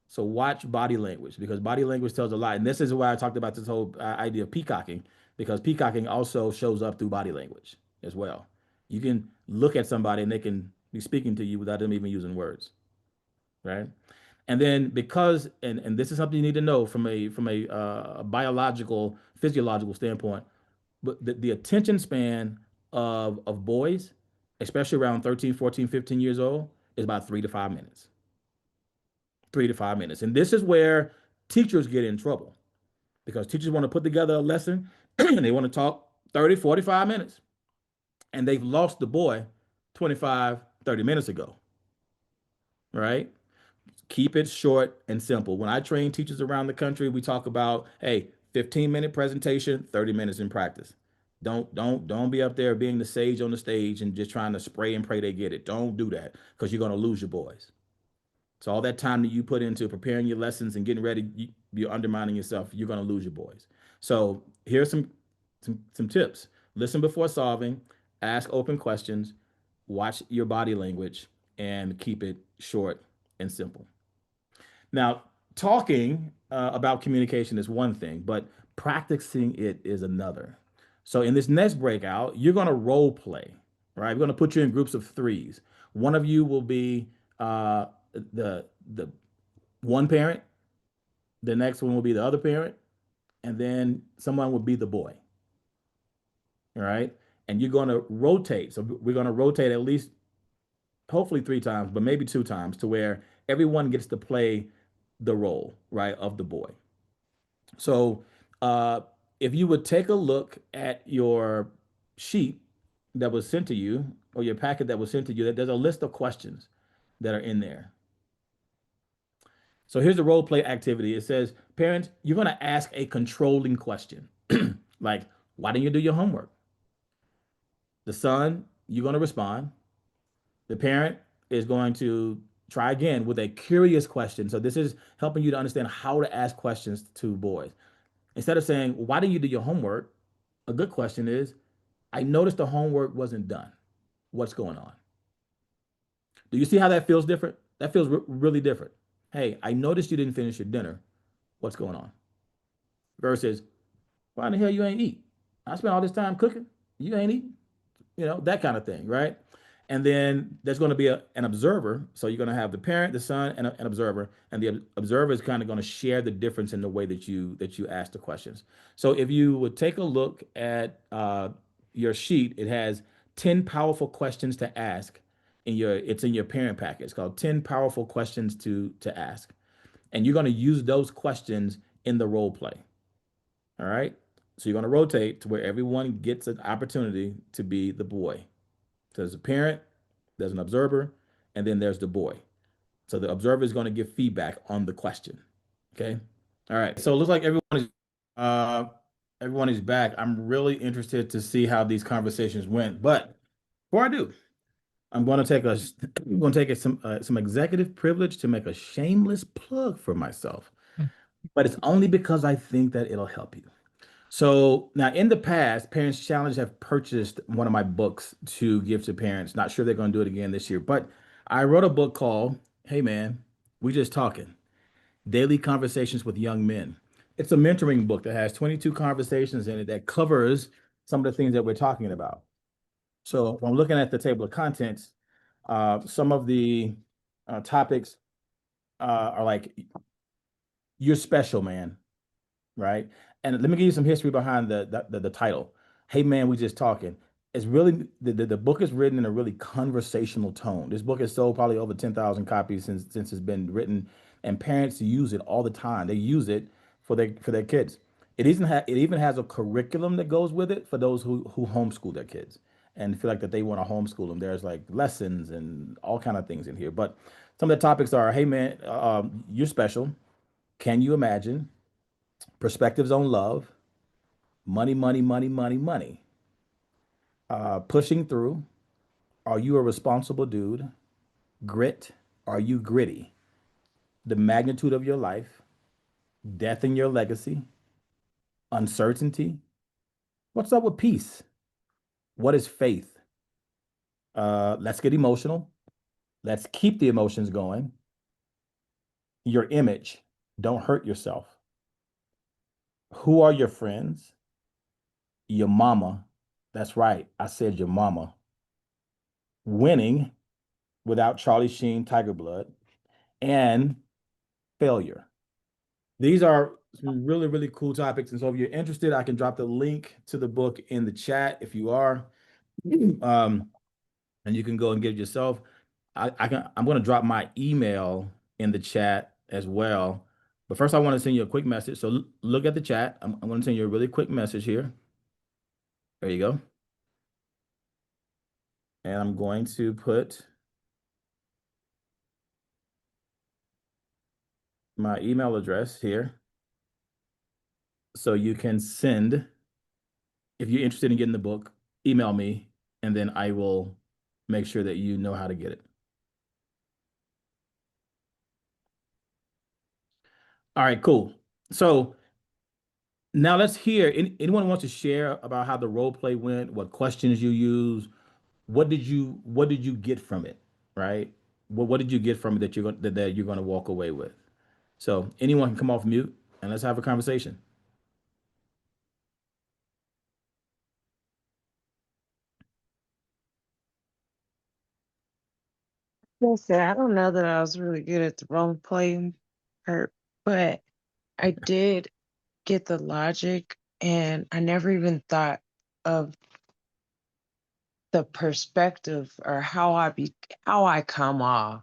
So watch body language, because body language tells a lot. And this is why I talked about this whole idea of peacocking, because peacocking also shows up through body language as well. You can look at somebody and they can be speaking to you without them even using words, right? And then and this is something you need to know from a biological, physiological standpoint, but the attention span of boys, especially around 13, 14, 15 years old, is about 3 to 5 minutes. 3 to 5 minutes. And this is where teachers get in trouble, because teachers want to put together a lesson and they want to talk 30, 45 minutes. And they've lost the boy 25, 30 minutes ago, right? Keep it short and simple. When I train teachers around the country, we talk about, hey, 15-minute presentation, 30 minutes in practice. Don't be up there being the sage on the stage and just trying to spray and pray they get it. Don't do that, because you're going to lose your boys. So all that time that you put into preparing your lessons and getting ready, you're undermining yourself. You're going to lose your boys. So here's some tips. Listen before solving, ask open questions, watch your body language, and keep it short and simple. Now, talking about communication is one thing, but practicing it is another. So in this next breakout, you're going to role play, right? We're going to put you in groups of 3s. One of you will be the one parent, the next one will be the other parent, and then someone will be the boy. All right. And you're going to rotate. So we're going to rotate at least, hopefully 3 times, but maybe 2 times, to where everyone gets to play the role, right, of the boy. So if you would take a look at your sheet that was sent to you, or your packet that was sent to you, there's a list of questions that are in there. So here's the role play activity. It says, parents, you're going to ask a controlling question. Like, why didn't you do your homework? The son, you're going to respond. The parent is going to try again with a curious question. So this is helping you to understand how to ask questions to boys. Instead of saying, why didn't you do your homework? A good question is, I noticed the homework wasn't done. What's going on? Do you see how that feels different? That feels really different. Hey, I noticed you didn't finish your dinner. What's going on? Versus, why in the hell you ain't eat? I spent all this time cooking. You ain't eating. That kind of thing, right? And then there's going to be an observer. So you're going to have the parent, the son, and an observer. And the observer is kind of going to share the difference in the way that you ask the questions. So if you would take a look at your sheet, it has 10 powerful questions to ask. It's in your parent packet. It's called 10 powerful questions to ask. And you're going to use those questions in the role play. All right. So you're going to rotate to where everyone gets an opportunity to be the boy. So there's a parent, there's an observer, and then there's the boy. So the observer is going to give feedback on the question. Okay. All right. So it looks like everyone is back. I'm really interested to see how these conversations went. But before I do, I'm going to take some executive privilege to make a shameless plug for myself, but it's only because I think that it'll help you. So now, in the past, Parents Challenge have purchased one of my books to give to parents. Not sure they're going to do it again this year, but I wrote a book called, Hey Man, We Just Talking, Daily Conversations with Young Men. It's a mentoring book that has 22 conversations in it that covers some of the things that we're talking about. So when I'm looking at the table of contents, some of the topics are like, you're special, man, right? And let me give you some history behind the title. Hey, man, we just talking. It's really, the book is written in a really conversational tone. This book has sold probably over 10,000 copies since it's been written, and parents use it all the time. They use it for their kids. It even has a curriculum that goes with it for those who homeschool their kids and feel like that they want to homeschool them. There's like lessons and all kind of things in here. But some of the topics are, hey, man, you're special. Can you imagine? Perspectives on love, money, money, money, money, money. Pushing through. Are you a responsible dude? Grit. Are you gritty? The magnitude of your life. Death in your legacy. Uncertainty. What's up with peace? What is faith? Let's get emotional. Let's keep the emotions going. Your image. Don't hurt yourself. Who are your friends? Your mama. That's right. I said your mama. Winning without Charlie Sheen, Tiger Blood, and failure. These are some really, really cool topics. And so if you're interested, I can drop the link to the book in the chat if you are. And you can go and get it yourself. I'm going to drop my email in the chat as well. But first, I want to send you a quick message. So look at the chat. I'm going to send you a really quick message here. There you go. And I'm going to put my email address here. So you can send, if you're interested in getting the book, email me, and then I will make sure that you know how to get it. All right, cool. So now let's hear, anyone wants to share about how the role play went, what questions you used, what did you get from it, right? What did you get from it that you're going to walk away with? So anyone can come off mute and let's have a conversation. Listen, I don't know that I was really good at the role playing part, but I did get the logic, and I never even thought of the perspective or how I come off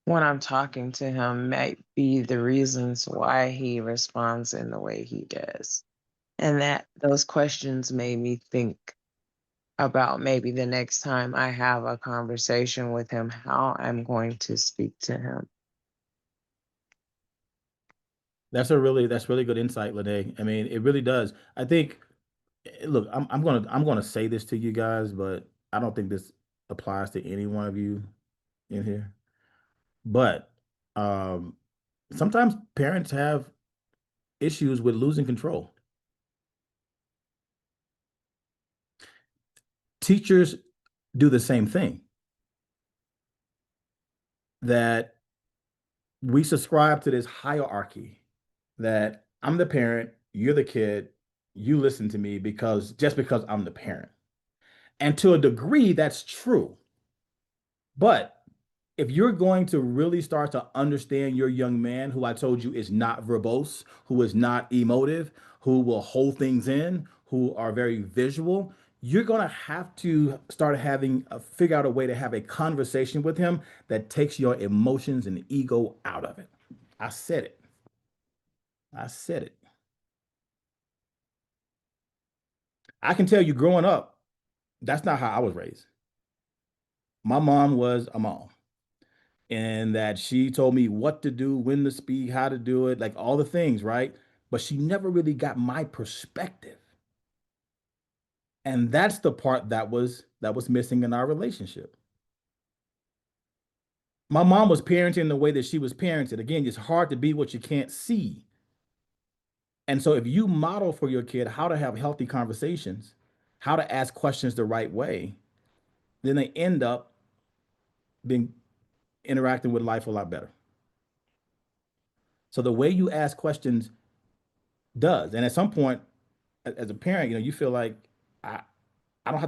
when I'm talking to him might be the reasons why he responds in the way he does. And that those questions made me think about maybe the next time I have a conversation with him, how I'm going to speak to him. That's really good insight, Lene. I mean, it really does. I think, look, I'm gonna say this to you guys, but I don't think this applies to any one of you in here. But sometimes parents have issues with losing control. Teachers do the same thing. That we subscribe to this hierarchy that I'm the parent, you're the kid, you listen to me because I'm the parent. And to a degree, that's true. But if you're going to really start to understand your young man, who I told you is not verbose, who is not emotive, who will hold things in, who are very visual, you're going to have to start figure out a way to have a conversation with him that takes your emotions and ego out of it. I said it. I can tell you growing up, that's not how I was raised. My mom was a mom. And that she told me what to do, when to speak, how to do it, like all the things, right? But she never really got my perspective. And that's the part that was missing in our relationship. My mom was parenting the way that she was parented. Again, it's hard to be what you can't see. And so if you model for your kid how to have healthy conversations, how to ask questions the right way, then they end up been interacting with life a lot better. So the way you ask questions does, and at some point, as a parent, you feel like I, I don't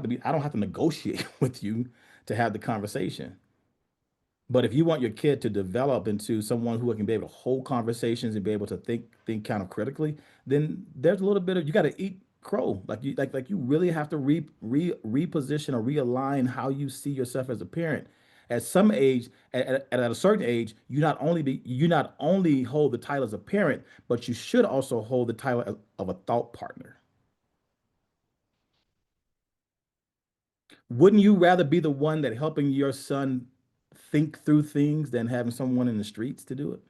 have to negotiate with you to have the conversation. But if you want your kid to develop into someone who can be able to hold conversations and be able to think kind of critically, then there's a little bit of, you got to eat crow. Like you really have to reposition or realign how you see yourself as a parent. At some age, at a certain age, you not only hold the title as a parent, but you should also hold the title of a thought partner. Wouldn't you rather be the one that helping your son think through things than having someone in the streets to do it?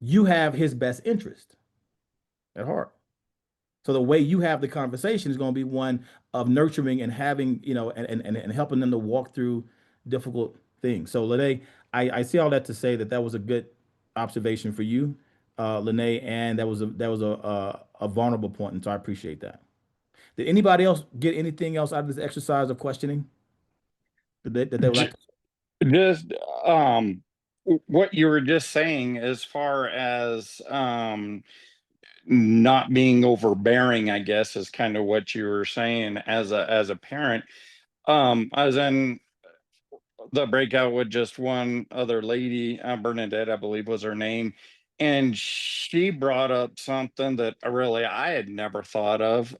You have his best interest at heart. So the way you have the conversation is going to be one of nurturing and having, and helping them to walk through difficult things. So Lene, I see all that to say that was a good observation for you, Lene, and that was a vulnerable point, and so I appreciate that. Did anybody else get anything else out of this exercise of questioning that they would like to? Just what you were just saying as far as not being overbearing, I guess, is kind of what you were saying as a parent. I was in the breakout with just one other lady, Bernadette, I believe was her name, and she brought up something that I had never thought of,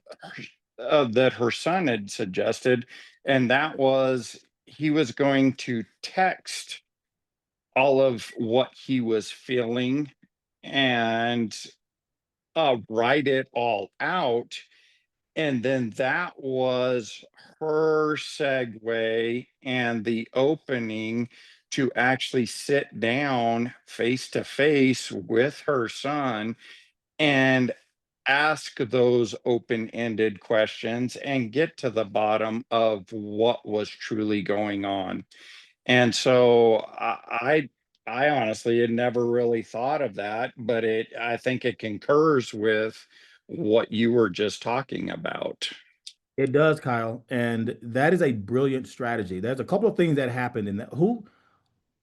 that her son had suggested, and that was he was going to text all of what he was feeling and write it all out. And then that was her segue and the opening to actually sit down face to face with her son and ask those open-ended questions and get to the bottom of what was truly going on. And so I honestly had never really thought of that, but I think it concurs with what you were just talking about. It does, Kyle, and that is a brilliant strategy. There's a couple of things that happened in that. Who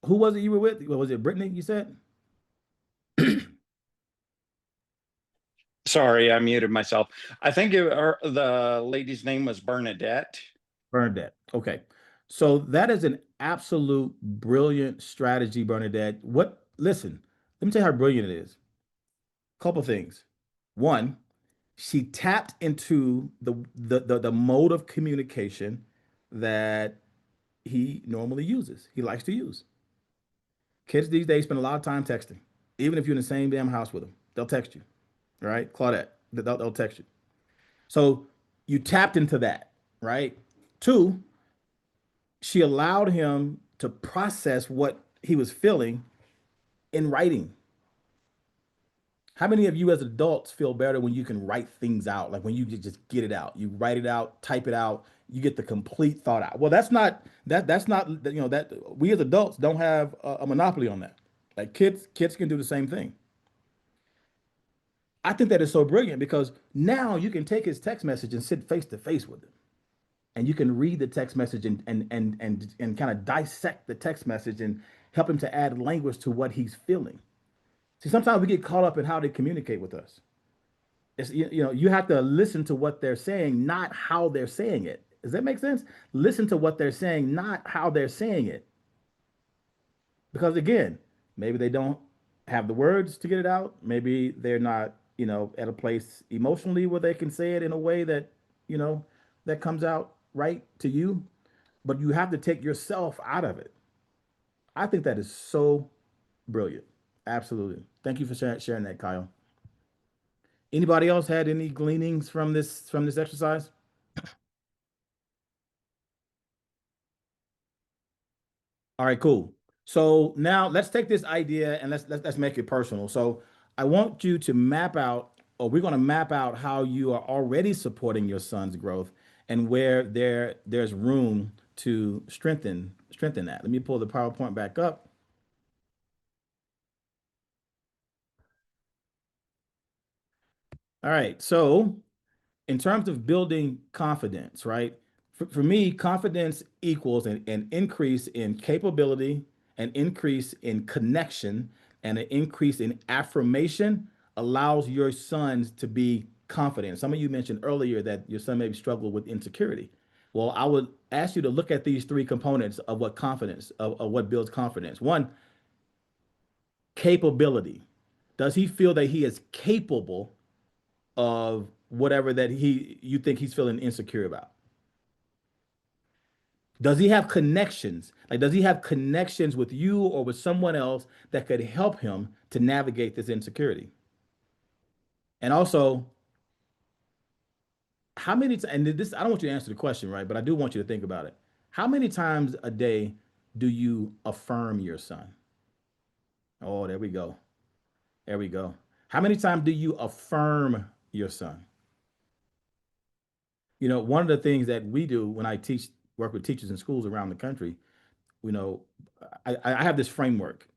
was it you were with? Was it Brittany? You said. Sorry, I muted myself. I think the lady's name was Bernadette. Bernadette. Okay. So that is an absolute brilliant strategy, Bernadette. Listen, let me tell you how brilliant it is. Couple things. One, she tapped into the mode of communication that he normally uses. He likes to use. Kids these days spend a lot of time texting. Even if you're in the same damn house with them, they'll text you. Right? Claudette, they'll text you. So you tapped into that, right? Two, she allowed him to process what he was feeling in writing. How many of you as adults feel better when you can write things out? Like when you just get it out, you write it out, type it out, you get the complete thought out. Well, that's not that we as adults don't have a monopoly on that. Like kids can do the same thing. I think that is so brilliant because now you can take his text message and sit face to face with him. And you can read the text message and kind of dissect the text message and help him to add language to what he's feeling. See, sometimes we get caught up in how they communicate with us. You have to listen to what they're saying, not how they're saying it. Does that make sense? Listen to what they're saying, not how they're saying it. Because again, maybe they don't have the words to get it out. Maybe they're not, at a place emotionally where they can say it in a way that, that comes out right to you. But you have to take yourself out of it. I think that is so brilliant. Absolutely. Thank you for sharing that, Kyle. Anybody else had any gleanings from this exercise? All right, cool. So now let's take this idea and let's make it personal. So I want you to map out, or we're going to map out how you are already supporting your son's growth and where there's room to strengthen that. Let me pull the PowerPoint back up. All right. So in terms of building confidence, right? For me, confidence equals an increase in capability, an increase in connection, and an increase in affirmation allows your sons to be confident. Some of you mentioned earlier that your son maybe struggled with insecurity. Well, I would ask you to look at these three components of what confidence, of what builds confidence. One, capability. Does he feel that he is capable of whatever that you think he's feeling insecure about? Does he have connections? Like, does he have connections with you or with someone else that could help him to navigate this insecurity? And also, how many times, and this, I don't want you to answer the question, right? But I do want you to think about it. How many times a day do you affirm your son? Oh, there we go. There we go. How many times do you affirm your son? You know, one of the things that we do when I work with teachers in schools around the country, you know, I have this framework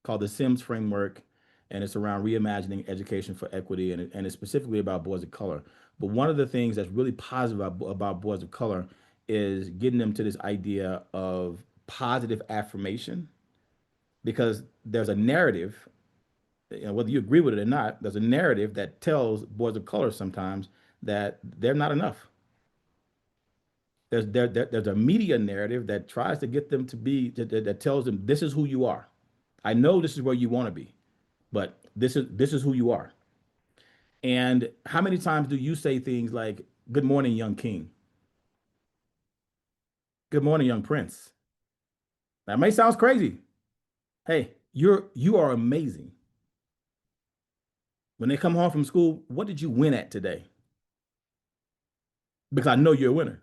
called the Sims framework, and it's around reimagining education for equity, and it's specifically about boys of color. But one of the things that's really positive about boys of color is getting them to this idea of positive affirmation, because there's a narrative, you know, whether you agree with it or not, there's a narrative that tells boys of color sometimes that they're not enough. There's a media narrative that tries to get them to be, that tells them this is who you are. I know this is where you want to be, but this is who you are. And how many times do you say things like, "Good morning, young king. Good morning, young prince"? That may sound crazy. Hey, you are amazing. When they come home from school, what did you win at today? Because I know you're a winner.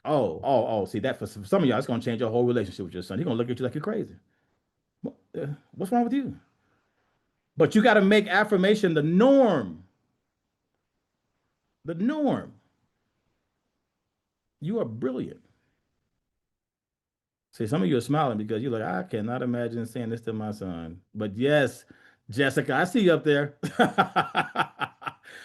Oh, see, that for some of y'all, it's going to change your whole relationship with your son. He's going to look at you like you're crazy. What's wrong with you? But you got to make affirmation the norm. The norm. You are brilliant. See, some of you are smiling because you're like, I cannot imagine saying this to my son. But yes, Jessica, I see you up there.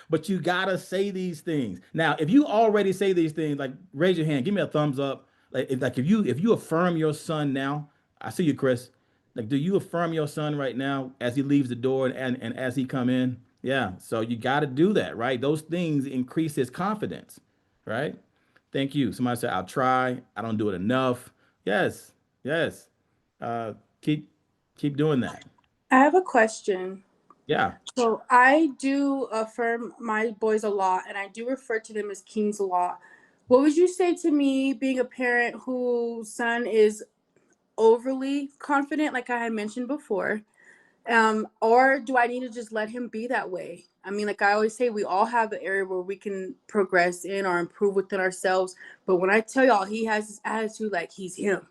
But you got to say these things. Now, if you already say these things, like, raise your hand, give me a thumbs up. Like if you affirm your son now, I see you, Chris. Like, do you affirm your son right now as he leaves the door and as he come in? Yeah. So you got to do that, right? Those things increase his confidence, right? Thank you. Somebody said, I'll try. I don't do it enough. Yes. Yes. Keep doing that. I have a question. Yeah. So I do affirm my boys a lot, and I do refer to them as kings a lot. What would you say to me being a parent whose son is overly confident, like I had mentioned before? Or do I need to just let him be that way? I mean, like I always say, we all have an area where we can progress in or improve within ourselves. But when I tell y'all, he has this attitude like he's him.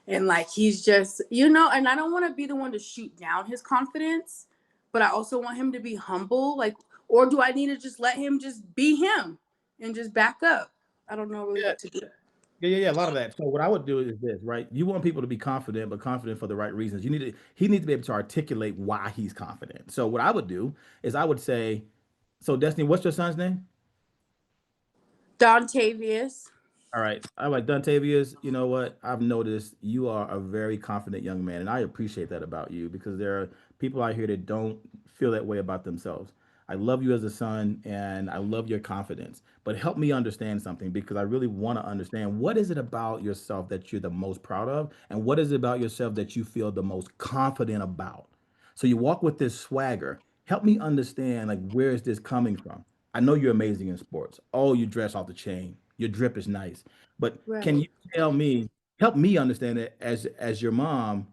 And like he's just, and I don't want to be the one to shoot down his confidence, but I also want him to be humble. Like, or do I need to just let him just be him and just back up? I don't know really what to do. Yeah, a lot of that. So what I would do is this, right? You want people to be confident, but confident for the right reasons. He needs to be able to articulate why he's confident. So what I would do is I would say, so Destiny, what's your son's name? Dontavius. All right. I like Dontavius. You know what? I've noticed you are a very confident young man, and I appreciate that about you, because there are people out here that don't feel that way about themselves. I love you as a son, and I love your confidence. But help me understand something, because I really want to understand, what is it about yourself that you're the most proud of, and what is it about yourself that you feel the most confident about? So you walk with this swagger. Help me understand, like, where is this coming from? I know you're amazing in sports. Oh, you dress off the chain. Your drip is nice. But can you tell me, help me understand it as your mom,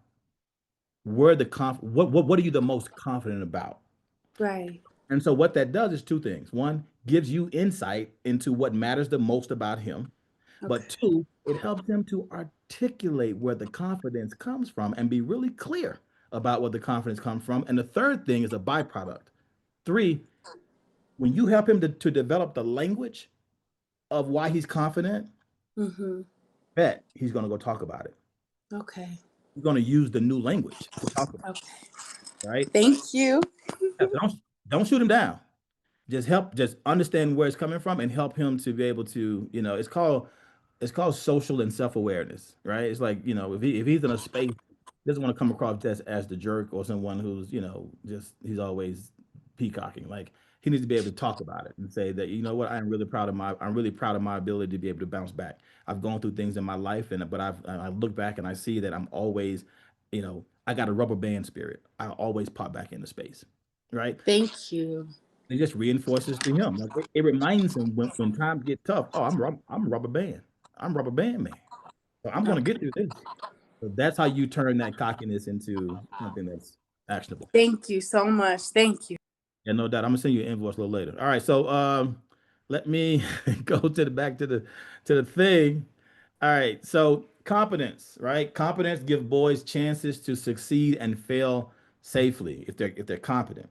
what are you the most confident about? Right. And so what that does is two things. One, gives you insight into what matters the most about him. Okay. But two, it helps him to articulate where the confidence comes from and be really clear about where the confidence comes from. And the third thing is a byproduct. Three, when you help him to develop the language of why he's confident, bet he's going to go talk about it. Okay. He's going to use the new language to talk about it. Okay. Right? Thank you. Yeah, don't shoot him down. just understand where it's coming from and help him to be able to, it's called social and self-awareness, right? It's like, if he's in a space, he doesn't want to come across just as the jerk or someone who's, just he's always peacocking. Like he needs to be able to talk about it and say that, you know what, I'm really proud of my ability to be able to bounce back. I've gone through things in my life, but I look back and I see that I'm always, I got a rubber band spirit. I always pop back into space, right? Thank you. It just reinforces to him. Like it reminds him when times get tough. Oh, I'm rubber band. I'm rubber band man. So I'm going to get through this. So that's how you turn that cockiness into something that's actionable. Thank you so much. Thank you. Yeah, no doubt. I'm gonna send you an invoice a little later. All right, so let me go to the back to the thing. All right, so competence, right? Competence give boys chances to succeed and fail safely if they're competent.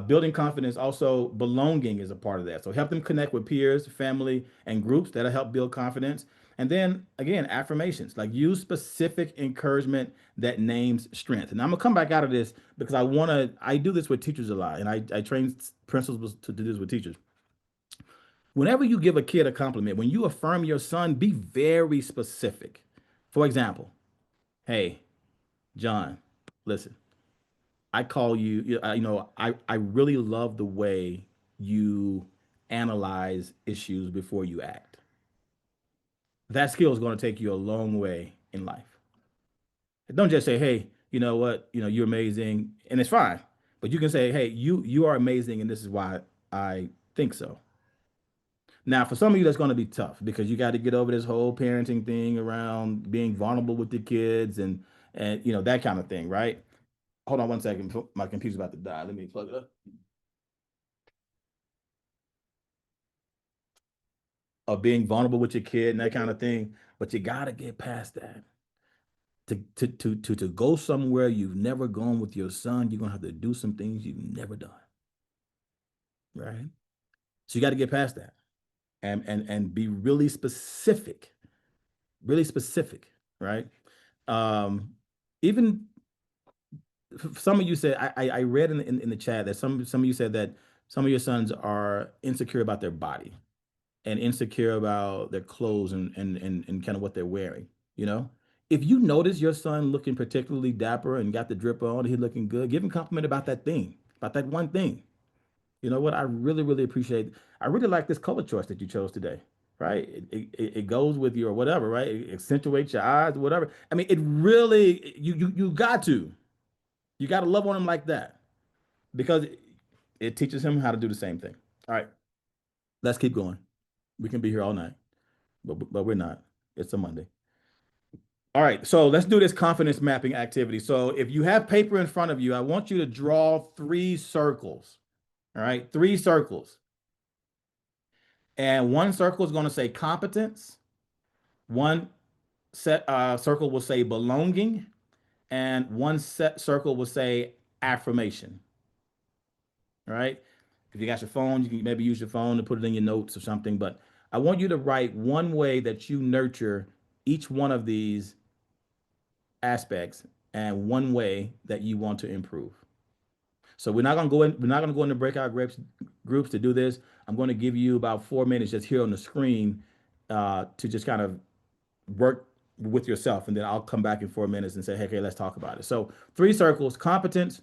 Building confidence, also belonging is a part of that. So help them connect with peers, family, and groups that'll help build confidence. And then again, affirmations, like use specific encouragement that names strength. And I'm gonna come back out of this because I do this with teachers a lot, and I train principals to do this with teachers. Whenever you give a kid a compliment, when you affirm your son, be very specific. For example, hey, John, listen, I call you, I really love the way you analyze issues before you act. That skill is going to take you a long way in life. Don't just say, hey, you know what, you're amazing, and it's fine. But you can say, hey, you are amazing, and this is why I think so. Now, for some of you, that's going to be tough because you got to get over this whole parenting thing around being vulnerable with the kids and that kind of thing, right? Hold on one second. My computer's about to die. Let me plug it up. Of being vulnerable with your kid and that kind of thing, but you got to get past that. To go somewhere you've never gone with your son, you're gonna have to do some things you've never done, right? So you got to get past that, and be really specific, right? Even some of you said I read in the chat that some of you said that some of your sons are insecure about their body and insecure about their clothes and kind of what they're wearing, If you notice your son looking particularly dapper and got the drip on, he's looking good, give him a compliment about that thing, about that one thing. You know what? I really, really appreciate, I really like this color choice that you chose today, right? It goes with your whatever, right? It accentuates your eyes, whatever. I mean, it really, you got to love on him like that because it teaches him how to do the same thing. All right, let's keep going. We can be here all night, but we're not. It's a Monday. All right, so let's do this confidence mapping activity. So if you have paper in front of you, I want you to draw 3 circles. All right, 3 circles. And one circle is going to say competence. One circle will say belonging. And one circle will say affirmation. All right. If you got your phone, you can maybe use your phone to put it in your notes or something. But I want you to write one way that you nurture each one of these aspects and one way that you want to improve. So we're not going to go into breakout groups to do this. I'm going to give you about 4 minutes just here on the screen to just kind of work with yourself. And then I'll come back in 4 minutes and say, hey, okay, let's talk about it. So 3 circles: competence,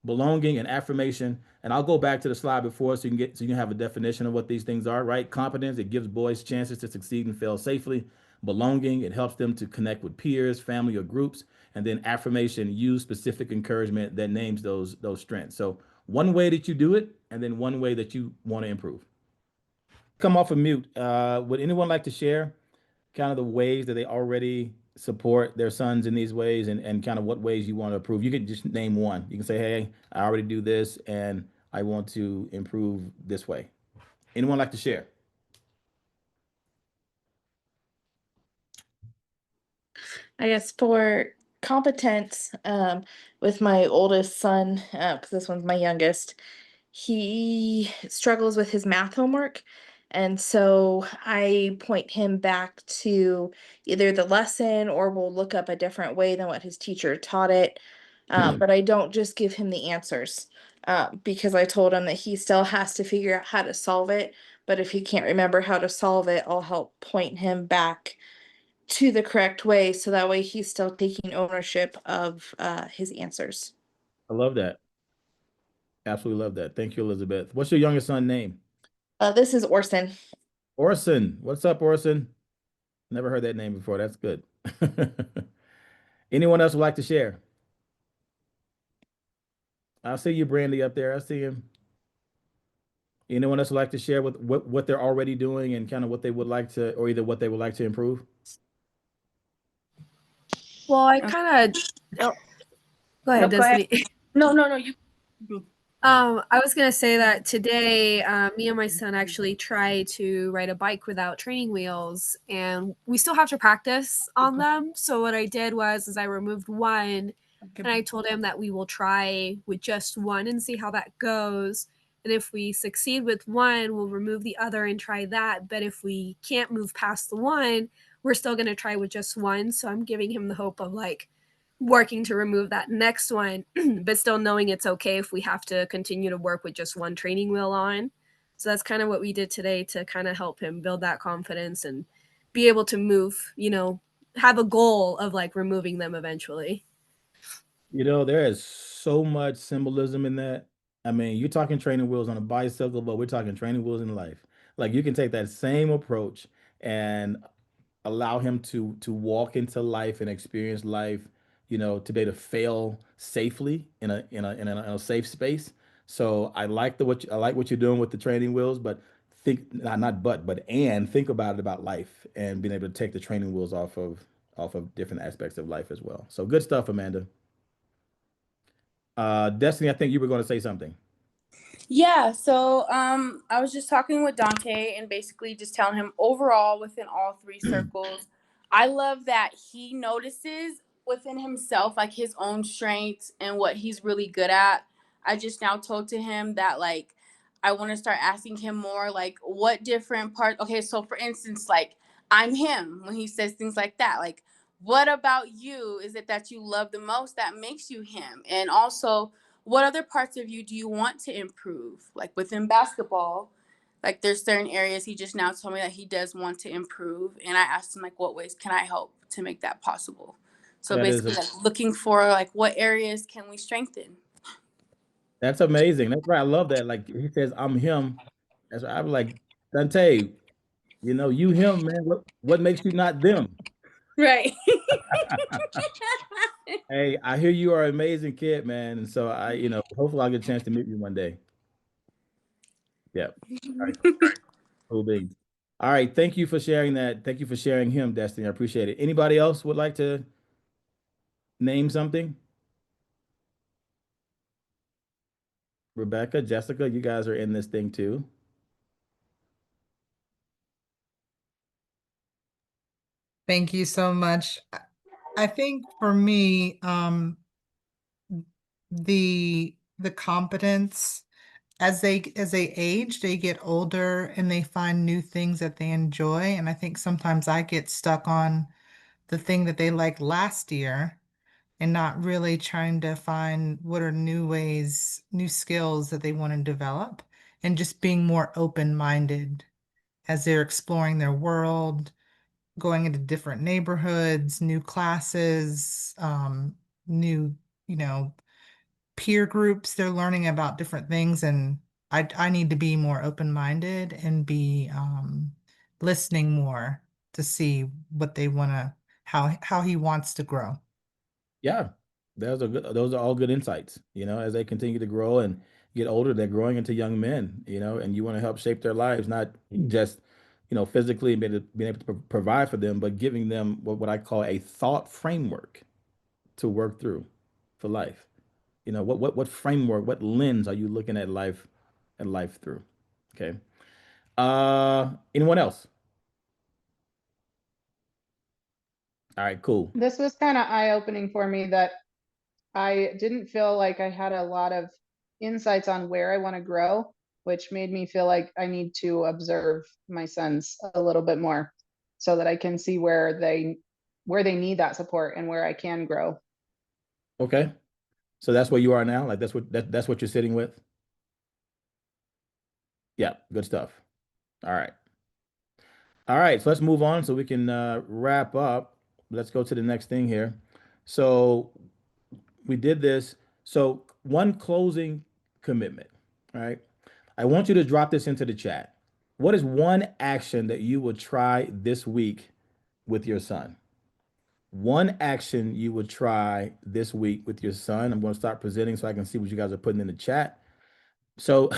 belonging, and affirmation. And I'll go back to the slide before so you can have a definition of what these things are, right? Competence, it gives boys chances to succeed and fail safely. Belonging, it helps them to connect with peers, family, or groups. And then affirmation, use specific encouragement that names those strengths. So one way that you do it, and then one way that you want to improve. Come off of mute. Would anyone like to share kind of the ways that they already support their sons in these ways and kind of what ways you want to improve? You can just name one. You can say, hey, I already do this and I want to improve this way. Anyone like to share? I guess for competence, with my oldest son, because this one's my youngest, he struggles with his math homework. And so I point him back to either the lesson or we'll look up a different way than what his teacher taught it. But I don't just give him the answers. because I told him that he still has to figure out how to solve it. But if he can't remember how to solve it, I'll help point him back to the correct way, so that way he's still taking ownership of his answers. I love that. Absolutely love that. Thank you, Elizabeth. What's your youngest son name? This is Orson. Orson. What's up, Orson? Never heard that name before. That's good. Anyone else would like to share? I see you, Brandy, up there. I see him. Anyone else would like to share with what they're already doing and kind of what they would like to, or either what they would like to improve? Well, I kind of. Oh, go ahead, No, go ahead. Destiny. No, you. I was gonna say that today, me and my son actually tried to ride a bike without training wheels, and we still have to practice on them. So what I did was I removed one, and I told him that we will try with just one and see how that goes. And if we succeed with one, we'll remove the other and try that. But if we can't move past the one, we're still gonna try with just one. So I'm giving him the hope of like working to remove that next one, but still knowing it's okay if we have to continue to work with just one training wheel on. So that's kind of what we did today to kind of help him build that confidence and be able to move, have a goal of like removing them eventually. There is so much symbolism in that. I mean, you're talking training wheels on a bicycle, but we're talking training wheels in life. Like you can take that same approach and allow him to walk into life and experience life, to be able to fail safely in a safe space. So I like I like what you're doing with the training wheels, but think think about life and being able to take the training wheels off of different aspects of life as well. So good stuff, Amanda. Destiny, I think you were going to say something. Yeah, so I was just talking with Dante and basically just telling him overall within all three circles, I love that he notices within himself like his own strengths and what he's really good at. I just now told to him that like I want to start asking him more like what different part. Okay, so for instance, like I'm him when he says things like that. Like, what about you is it that you love the most that makes you him? And also, what other parts of you do you want to improve? Like within basketball, like there's certain areas he just now told me that he does want to improve. And I asked him like, what ways can I help to make that possible? So basically like looking for like what areas can we strengthen? That's amazing. That's right. I love that. Like he says, I'm him. That's right. I'm like, Dante, you him, man. What makes you not them? Right. Hey, I hear you are an amazing kid, man. And so hopefully I'll get a chance to meet you one day. Yeah. All right. Cool beans. All right. Thank you for sharing that. Thank you for sharing him, Destiny. I appreciate it. Anybody else would like to name something? Rebecca, Jessica, you guys are in this thing too. Thank you so much. I think for me, the competence as they age, they get older and they find new things that they enjoy. And I think sometimes I get stuck on the thing that they liked last year and not really trying to find what are new ways, new skills that they want to develop, and just being more open-minded as they're exploring their world, going into different neighborhoods, new classes, new, peer groups. They're learning about different things, and I need to be more open-minded and be listening more to see what they want to, how he wants to grow. Yeah, those are all good insights. As they continue to grow and get older, they're growing into young men, and you want to help shape their lives, not just, physically being able to provide for them, but giving them what I call a thought framework to work through for life. What framework, what lens are you looking at life through? Okay. Anyone else? All right, cool. This was kind of eye-opening for me that I didn't feel like I had a lot of insights on where I want to grow, which made me feel like I need to observe my sons a little bit more so that I can see where they need that support and where I can grow. Okay. So that's where you are now? Like that's what you're sitting with? Yeah, good stuff. All right. All right, so let's move on so we can wrap up. Let's go to the next thing here. So we did this. So one closing commitment, all right? I want you to drop this into the chat. What is one action that you would try this week with your son? One action you would try this week with your son. I'm going to start presenting so I can see what you guys are putting in the chat. So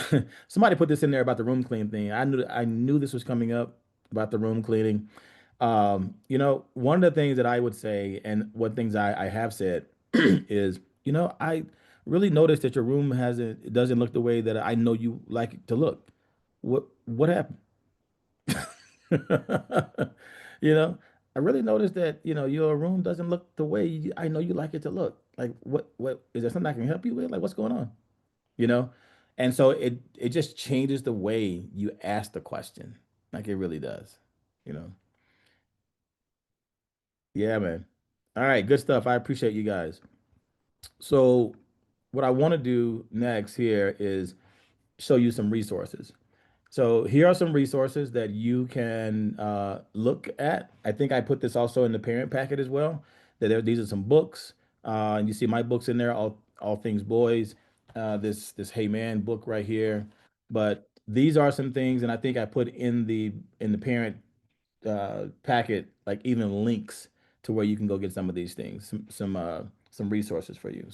somebody put this in there about the room clean thing. I knew this was coming up about the room cleaning. You know, one of the things that I would say, and one things I have said is, you know, I really noticed that your room it doesn't look the way that I know you like it to look. What happened? You know, I really noticed that, you know, your room doesn't look the way I know you like it to look. Like what is there something I can help you with? Like what's going on? You know? And so it just changes the way you ask the question. Like it really does, you know. Yeah, man. All right, good stuff. I appreciate you guys. So what I want to do next here is show you some resources. So here are some resources that you can look at. I think I put this also in the parent packet as well. These are some books, and you see my books in there, all things boys. This Hey Man book right here. But these are some things, and I think I put in the parent packet like even links to where you can go get some of these things, some resources for you.